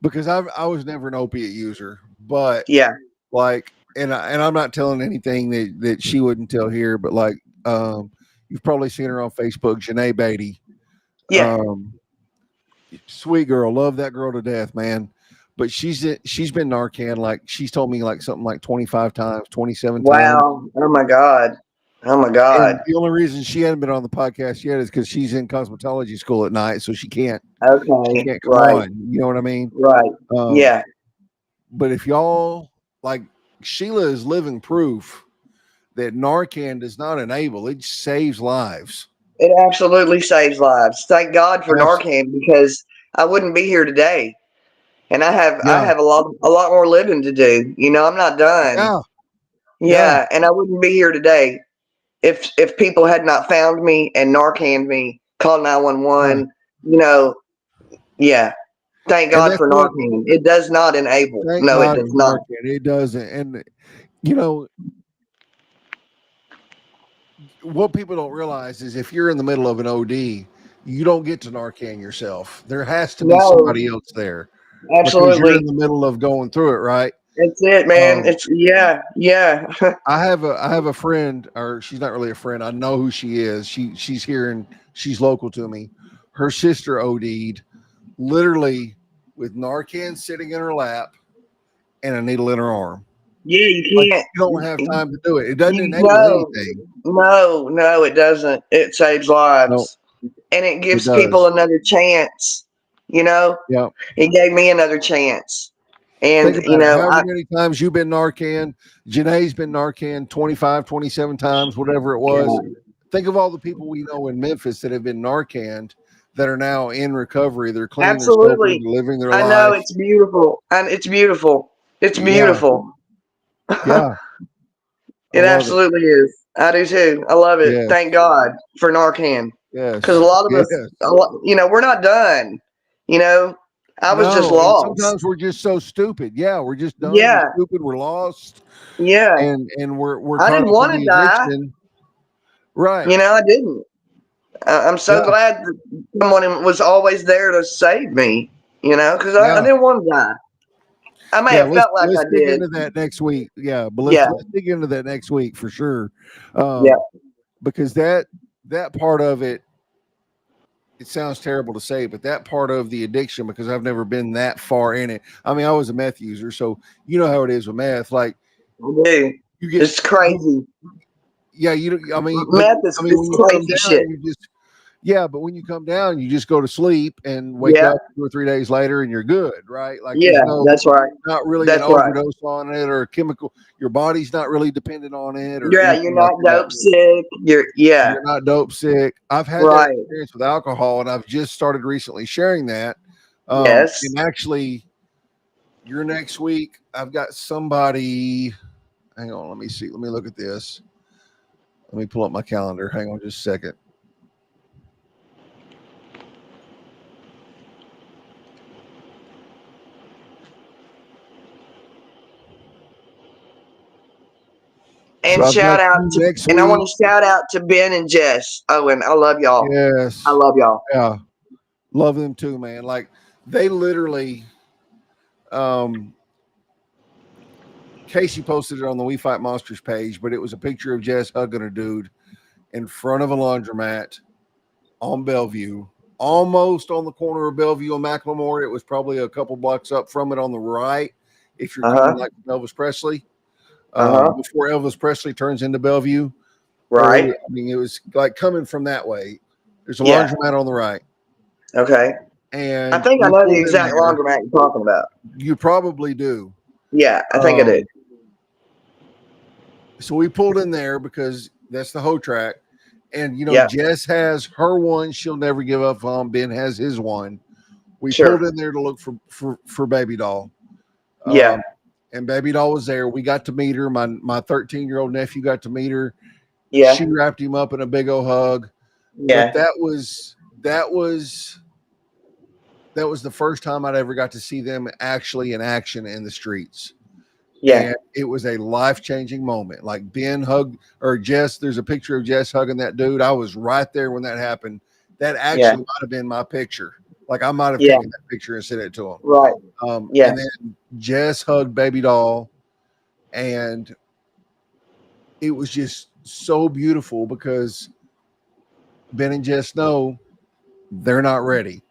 Speaker 1: because I was never an opiate user, but
Speaker 2: Yeah.
Speaker 1: like, and I'm not telling anything that she wouldn't tell here, but like, you've probably seen her on Facebook, Janae Beatty.
Speaker 2: Yeah.
Speaker 1: Sweet girl, love that girl to death, man. But she's been Narcan, like she's told me like something like 25 times, 27 times.
Speaker 2: Wow. Oh my God. Oh my God.
Speaker 1: And the only reason she hadn't been on the podcast yet is because she's in cosmetology school at night, so she can't
Speaker 2: Okay.
Speaker 1: come on. You know what I mean?
Speaker 2: Right. Yeah.
Speaker 1: But if y'all like, Sheila is living proof that Narcan does not enable; it saves lives.
Speaker 2: It absolutely saves lives. Thank God for Narcan, because I wouldn't be here today. And I have a lot more living to do. I'm not done. Yeah. And I wouldn't be here today if people had not found me and Narcaned me, called 911. Yeah. Thank God for Narcan. It does not enable. No, it does not.
Speaker 1: It doesn't. And what people don't realize is if you're in the middle of an OD, you don't get to Narcan yourself. There has to be somebody else there.
Speaker 2: Absolutely.
Speaker 1: Because you're in the middle of going through it, right?
Speaker 2: That's it, man. Yeah.
Speaker 1: I have a friend, or she's not really a friend. I know who she is. She's here and she's local to me. Her sister OD'd literally with Narcan sitting in her lap and a needle in her arm.
Speaker 2: Yeah, you can't.
Speaker 1: You don't have time to do it. It doesn't enable anything.
Speaker 2: No, it doesn't. It saves lives. And it gives people another chance. Yeah. It gave me another chance. And
Speaker 1: how many times you've been Narcan, Janae's been Narcan 25, 27 times, whatever it was. Yeah. Think of all the people we know in Memphis that have been Narcaned that are now in recovery. They're clean,
Speaker 2: absolutely,
Speaker 1: they're living their life.
Speaker 2: I know, it's beautiful. And it's beautiful. It's beautiful.
Speaker 1: Yeah.
Speaker 2: It absolutely is. I do too. I love it. Yes. Thank God for Narcan.
Speaker 1: Yes.
Speaker 2: Because a lot of us, we're not done. I was just lost.
Speaker 1: Sometimes we're just so stupid. Yeah, we're just done. Yeah. We're stupid. We're lost.
Speaker 2: Yeah.
Speaker 1: And we're
Speaker 2: I didn't want to die.
Speaker 1: Right.
Speaker 2: I didn't. I'm so glad that someone was always there to save me, because I didn't want to die. I may have felt like I did.
Speaker 1: Let's dig into that next week. Yeah, but let's dig into that next week for sure. Because that part of it, it sounds terrible to say, but that part of the addiction, because I've never been that far in it. I mean, I was a meth user, so you know how it is with meth. Like,
Speaker 2: it's crazy.
Speaker 1: Yeah, meth
Speaker 2: is crazy shit.
Speaker 1: Yeah, but when you come down, you just go to sleep and wake
Speaker 2: Yeah.
Speaker 1: up 2 or 3 days later and you're good, right? Like there's
Speaker 2: Yeah. That's right.
Speaker 1: not really an
Speaker 2: That's right.
Speaker 1: overdose on it or a chemical. Your body's not really dependent on it or
Speaker 2: Yeah. You're
Speaker 1: anything like
Speaker 2: not
Speaker 1: that.
Speaker 2: dope sick. Yeah.
Speaker 1: You're not dope sick. I've had that
Speaker 2: Right.
Speaker 1: experience with alcohol, and I've just started recently sharing that.
Speaker 2: Yes.
Speaker 1: And actually, your next week, I've got somebody. Hang on, let me see. Let me look at this. Let me pull up my calendar. Hang on just a second. So
Speaker 2: And
Speaker 1: I've got
Speaker 2: shout out
Speaker 1: you
Speaker 2: to,
Speaker 1: next
Speaker 2: and I want
Speaker 1: week.
Speaker 2: to shout out to Ben and Jess. Oh, and I love y'all. I
Speaker 1: Yes.
Speaker 2: love y'all.
Speaker 1: Yeah. Love them too, man. Like they literally um Casey posted it on the We Fight Monsters page, but it was a picture of Jess hugging a dude in front of a laundromat on Bellevue, almost on the corner of Bellevue and Macklemore. It was probably a couple blocks up from it on the right if you're
Speaker 2: Uh
Speaker 1: coming
Speaker 2: huh.
Speaker 1: like from Elvis Presley.
Speaker 2: Uh huh.
Speaker 1: Before Elvis Presley turns into Bellevue, or
Speaker 2: Right.
Speaker 1: I mean, it was like coming from that way. There's a
Speaker 2: Yeah.
Speaker 1: laundromat on the right,
Speaker 2: Okay. I
Speaker 1: and
Speaker 2: think I
Speaker 1: we
Speaker 2: know the
Speaker 1: pulled in
Speaker 2: exact
Speaker 1: there.
Speaker 2: laundromat you're talking about.
Speaker 1: You probably do.
Speaker 2: Yeah, I think I do.
Speaker 1: Um, so we pulled in there because that's the hoe track. And you know,
Speaker 2: Yeah.
Speaker 1: Jess has her one she'll never give up on. Ben has his one. We pulled
Speaker 2: Sure.
Speaker 1: in there to look for Baby Doll.
Speaker 2: Yeah.
Speaker 1: And Baby Doll was there. We got to meet her. My 13-year-old nephew got to meet her.
Speaker 2: Yeah.
Speaker 1: She wrapped him up in a big old hug. But
Speaker 2: Yeah.
Speaker 1: that was the first time I'd ever got to see them actually in action in the streets.
Speaker 2: Yeah.
Speaker 1: And it was a life-changing moment. Like Ben hugged or Jess, there's a picture of Jess hugging that dude. I was right there when that happened. That
Speaker 2: Yeah.
Speaker 1: actually might have been my picture. Like I might have
Speaker 2: Yeah.
Speaker 1: taken that picture and sent it to him.
Speaker 2: Right. Yeah.
Speaker 1: And then Jess hugged Baby Doll, and it was just so beautiful because Ben and Jess know they're not ready.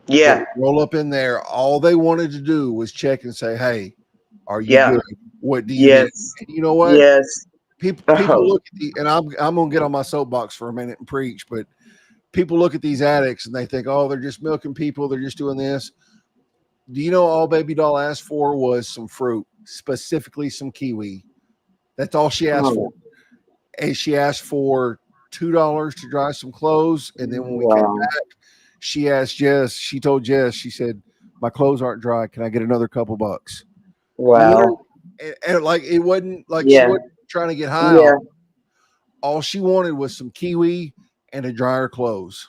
Speaker 1: But
Speaker 2: Yeah.
Speaker 1: roll up in there. All they wanted to do was check and say, "Hey, are you
Speaker 2: Yeah.
Speaker 1: good? What do you need?"
Speaker 2: Yes.
Speaker 1: And you know what?
Speaker 2: Yes.
Speaker 1: People
Speaker 2: Oh.
Speaker 1: look at the, and I'm gonna get on my soapbox for a minute and preach, but people look at these addicts and they think, oh, they're just milking people, they're just doing this. Do you know all Baby Doll asked for was some fruit, specifically some kiwi? That's all she asked for.
Speaker 2: Oh.
Speaker 1: And she asked for $2 to dry some clothes. And then when we came
Speaker 2: Wow.
Speaker 1: back, she asked Jess, she told Jess, she said, my clothes aren't dry. Can I get another couple bucks? Literally,
Speaker 2: Wow.
Speaker 1: and like it wasn't like she
Speaker 2: Yeah.
Speaker 1: wasn't trying to get high on.
Speaker 2: Yeah.
Speaker 1: All she wanted was some kiwi and to dry her clothes.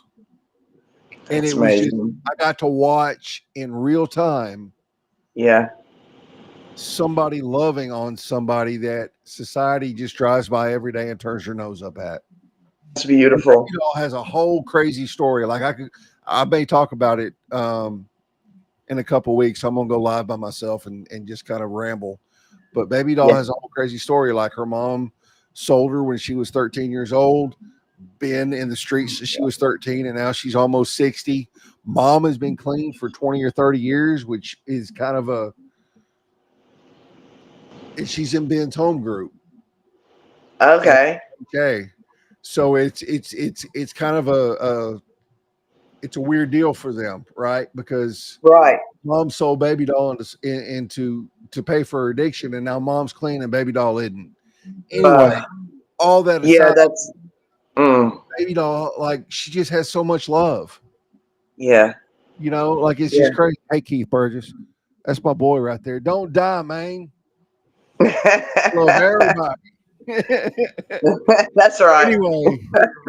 Speaker 1: And
Speaker 2: That's
Speaker 1: it was just,
Speaker 2: amazing.
Speaker 1: I got to watch in real time
Speaker 2: Yeah.
Speaker 1: somebody loving on somebody that society just drives by every day and turns their nose up at.
Speaker 2: That's
Speaker 1: And
Speaker 2: beautiful.
Speaker 1: Baby Doll has a whole crazy story. Like I may talk about it in a couple of weeks. I'm gonna go live by myself and just kind of ramble. But Baby Doll
Speaker 2: Yeah.
Speaker 1: has a whole crazy story. Like her mom sold her when she was 13 years old. Been in the streets since she was 13, and now she's almost 60. Mom has been clean for 20 or 30 years, which is kind of and she's in Ben's home group.
Speaker 2: Okay.
Speaker 1: Okay. So it's kind of it's a weird deal for them, right? Because
Speaker 2: Right.
Speaker 1: mom sold Baby Doll into to pay for her addiction, and now mom's clean and Baby Doll isn't. Anyway,
Speaker 2: Uh,
Speaker 1: all that
Speaker 2: yeah.
Speaker 1: aside,
Speaker 2: That's. Mm,
Speaker 1: Baby Doll, like she just has so much love.
Speaker 2: yeah.
Speaker 1: You know, like it's
Speaker 2: Yeah.
Speaker 1: just crazy. Hey, Keith Burgess, that's my boy right there. Don't die, man. Love everybody.
Speaker 2: That's right.
Speaker 1: Anyway,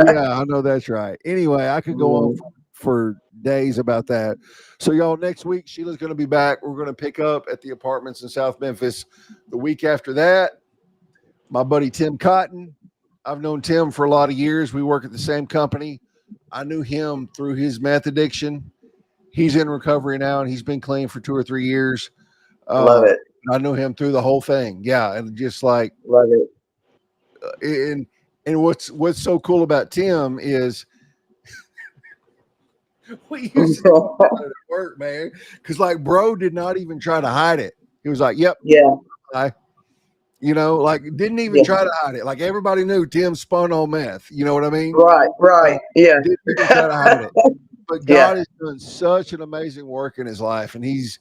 Speaker 1: yeah, I know that's right. Anyway, I could go on
Speaker 2: Mm,
Speaker 1: for days about that. So, y'all, next week, Sheila's going to be back. We're going to pick up at the apartments in South Memphis. The week after that, my buddy Tim Cotton. I've known Tim for a lot of years. We work at the same company. I knew him through his meth addiction. He's in recovery now, and he's been clean for 2 or 3 years.
Speaker 2: love
Speaker 1: Um,
Speaker 2: it.
Speaker 1: I knew him through the whole thing. Yeah, and just like
Speaker 2: Love it.
Speaker 1: and what's so cool about Tim is we used to talk about it at work, man. Because like, bro did not even try to hide it. He was like, "Yep,
Speaker 2: Yeah.
Speaker 1: I." You know, like didn't even
Speaker 2: Yeah.
Speaker 1: try to hide it. Like everybody knew Tim spun on meth. You know what I mean?
Speaker 2: Right. Right. Yeah.
Speaker 1: Didn't even try to hide it. But
Speaker 2: Yeah.
Speaker 1: God is doing such an amazing work in his life, and he's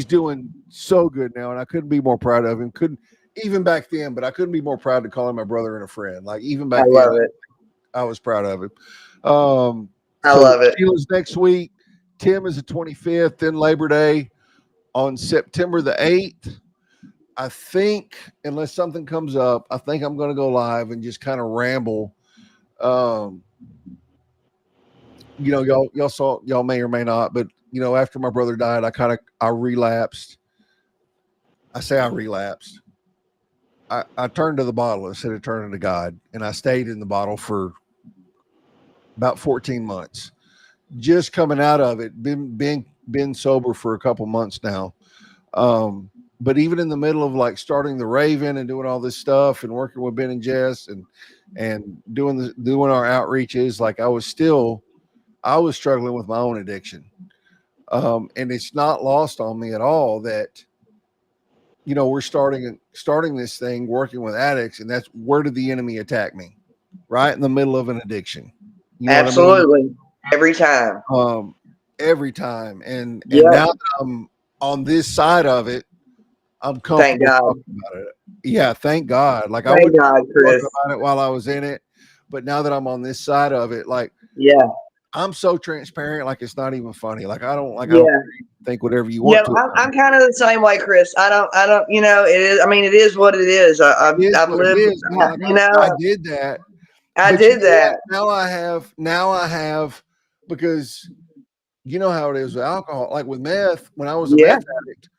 Speaker 1: doing so good now, and I couldn't be more proud of him. Couldn't even back then, but I couldn't be more proud to call him my brother and a friend. Like even
Speaker 2: I
Speaker 1: back then,
Speaker 2: love it.
Speaker 1: I was proud of him.
Speaker 2: I
Speaker 1: So
Speaker 2: love it.
Speaker 1: Sheila's next week. Tim is the 25th, then Labor Day on September the 8th. I think, unless something comes up, I think I'm going to go live and just kind of ramble. Um, y'all saw, y'all may or may not, but after my brother died, I relapsed. I say I relapsed. I turned to the bottle instead of turning to God, and I stayed in the bottle for about 14 months. Just coming out of it, been sober for a couple months now. But even in the middle of like starting the Raven and doing all this stuff and working with Ben and Jess and doing our outreaches, like I was struggling with my own addiction. And it's not lost on me at all that we're starting this thing working with addicts, and that's where did the enemy attack me? Right in the middle of an addiction. You know what I mean?
Speaker 2: Absolutely. Every time.
Speaker 1: Every time. And
Speaker 2: Yep.
Speaker 1: now that I'm on this side of it, I'm
Speaker 2: Thank
Speaker 1: comfortable
Speaker 2: God.
Speaker 1: talking about it. Yeah, thank God. Like I
Speaker 2: Thank
Speaker 1: wouldn't
Speaker 2: God,
Speaker 1: talk
Speaker 2: Chris.
Speaker 1: about it while I was in it, but now that I'm on this side of it, like
Speaker 2: Yeah.
Speaker 1: I'm so transparent, like it's not even funny. Like I don't
Speaker 2: Yeah.
Speaker 1: think whatever you
Speaker 2: Yeah.
Speaker 1: want to.
Speaker 2: I'm kind of the same way, Chris. I don't, it is, I mean, it is what it is.
Speaker 1: It is
Speaker 2: I've
Speaker 1: what it
Speaker 2: lived,
Speaker 1: is. Yeah, like I did that.
Speaker 2: I
Speaker 1: But you
Speaker 2: did
Speaker 1: know what?
Speaker 2: that.
Speaker 1: Now I have because you know how it is with alcohol. Like with meth, when I was a
Speaker 2: Yeah.
Speaker 1: meth addict,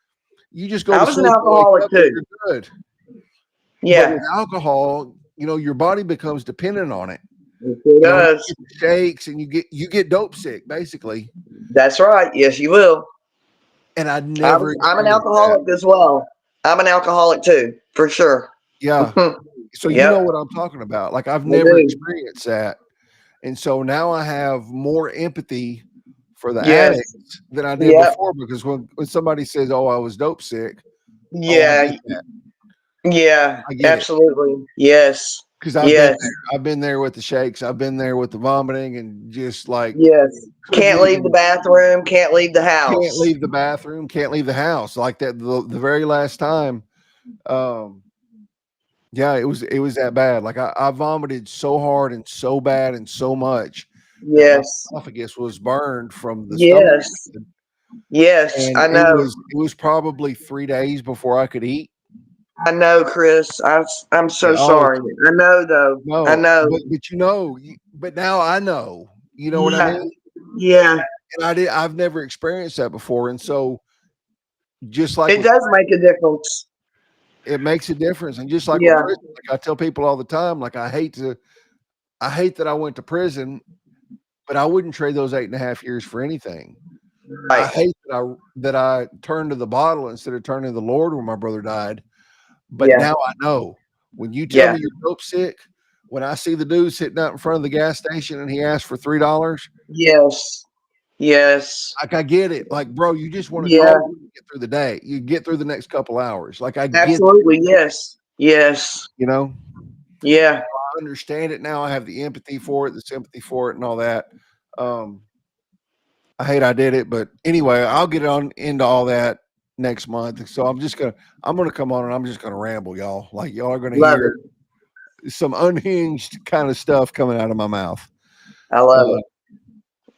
Speaker 1: you just go
Speaker 2: I
Speaker 1: to
Speaker 2: was an
Speaker 1: sleep and wake
Speaker 2: alcoholic
Speaker 1: up and
Speaker 2: too.
Speaker 1: you're good. But
Speaker 2: Yeah.
Speaker 1: with alcohol, your body becomes dependent on it.
Speaker 2: It
Speaker 1: You
Speaker 2: does.
Speaker 1: get the shakes and you get dope sick, basically.
Speaker 2: That's right. Yes, you will.
Speaker 1: And I never
Speaker 2: I'm an
Speaker 1: experienced that.
Speaker 2: alcoholic as well. I'm an alcoholic too, for sure.
Speaker 1: Yeah. So you know
Speaker 2: Yep.
Speaker 1: what I'm talking about. Like I've
Speaker 2: I
Speaker 1: never
Speaker 2: do.
Speaker 1: experienced that. And so now I have more empathy for the
Speaker 2: Yes.
Speaker 1: addicts than I did
Speaker 2: Yep.
Speaker 1: before because when somebody says, "Oh, I was dope sick," oh, I
Speaker 2: Yeah.
Speaker 1: get that.
Speaker 2: Yeah.
Speaker 1: I get it
Speaker 2: Absolutely. Yes.
Speaker 1: because I've been
Speaker 2: Yes.
Speaker 1: there. I've been there with the shakes. I've been there with the vomiting and just like
Speaker 2: Yes.
Speaker 1: couldn't
Speaker 2: Can't leave the
Speaker 1: even
Speaker 2: bathroom. Can't leave the
Speaker 1: can't
Speaker 2: house.
Speaker 1: leave the bathroom, can't leave the house like that. The very last time, um, yeah, it was that bad. Like I vomited so hard and so bad and so much that my
Speaker 2: Yes.
Speaker 1: esophagus was burned from the stomach
Speaker 2: Yes.
Speaker 1: acid.
Speaker 2: Yes.
Speaker 1: And
Speaker 2: I
Speaker 1: it
Speaker 2: know.
Speaker 1: was it was probably 3 days before I could eat.
Speaker 2: I know, Chris. I'm so
Speaker 1: Yeah, oh
Speaker 2: sorry. I know, though. I
Speaker 1: no,
Speaker 2: know.
Speaker 1: but now I know. You know what I
Speaker 2: Yeah.
Speaker 1: mean?
Speaker 2: Yeah.
Speaker 1: And I've never experienced that before. And so just like
Speaker 2: It
Speaker 1: with
Speaker 2: does make a difference.
Speaker 1: it makes a difference. And just like with
Speaker 2: Yeah.
Speaker 1: prison, like I tell people all the time, like I hate that I went to prison, but I wouldn't trade those 8.5 years for anything. I
Speaker 2: Right.
Speaker 1: hate that I turned to the bottle instead of turning to the Lord when my brother died. But
Speaker 2: Yeah.
Speaker 1: now I know when you tell
Speaker 2: Yeah.
Speaker 1: me you're dope sick, when I see the dude sitting out in front of the gas station and he asks for $3,
Speaker 2: Yes. Yes.
Speaker 1: like I get it. Like, bro, you just want to
Speaker 2: Yeah.
Speaker 1: talk to get through the day. You get through the next couple hours. Like I get,
Speaker 2: Absolutely. Yes. Yes.
Speaker 1: you know,
Speaker 2: Yeah.
Speaker 1: I understand it now. I have the empathy for it, the sympathy for it, and all that. Um, I hate I did it, but anyway, I'll get on into all that next month. So I'm gonna come on and I'm just gonna ramble, y'all. Like y'all are gonna
Speaker 2: Love
Speaker 1: hear
Speaker 2: it.
Speaker 1: some unhinged kind of stuff coming out of my mouth.
Speaker 2: I love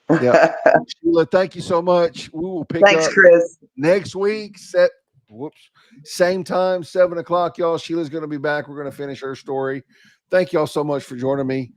Speaker 1: Uh, yeah,
Speaker 2: it.
Speaker 1: Sheila, thank you so much. We will pick
Speaker 2: Thanks,
Speaker 1: up
Speaker 2: Chris.
Speaker 1: next week. Same time, 7 o'clock, y'all. Sheila's gonna be back. We're gonna finish her story. Thank y'all so much for joining me.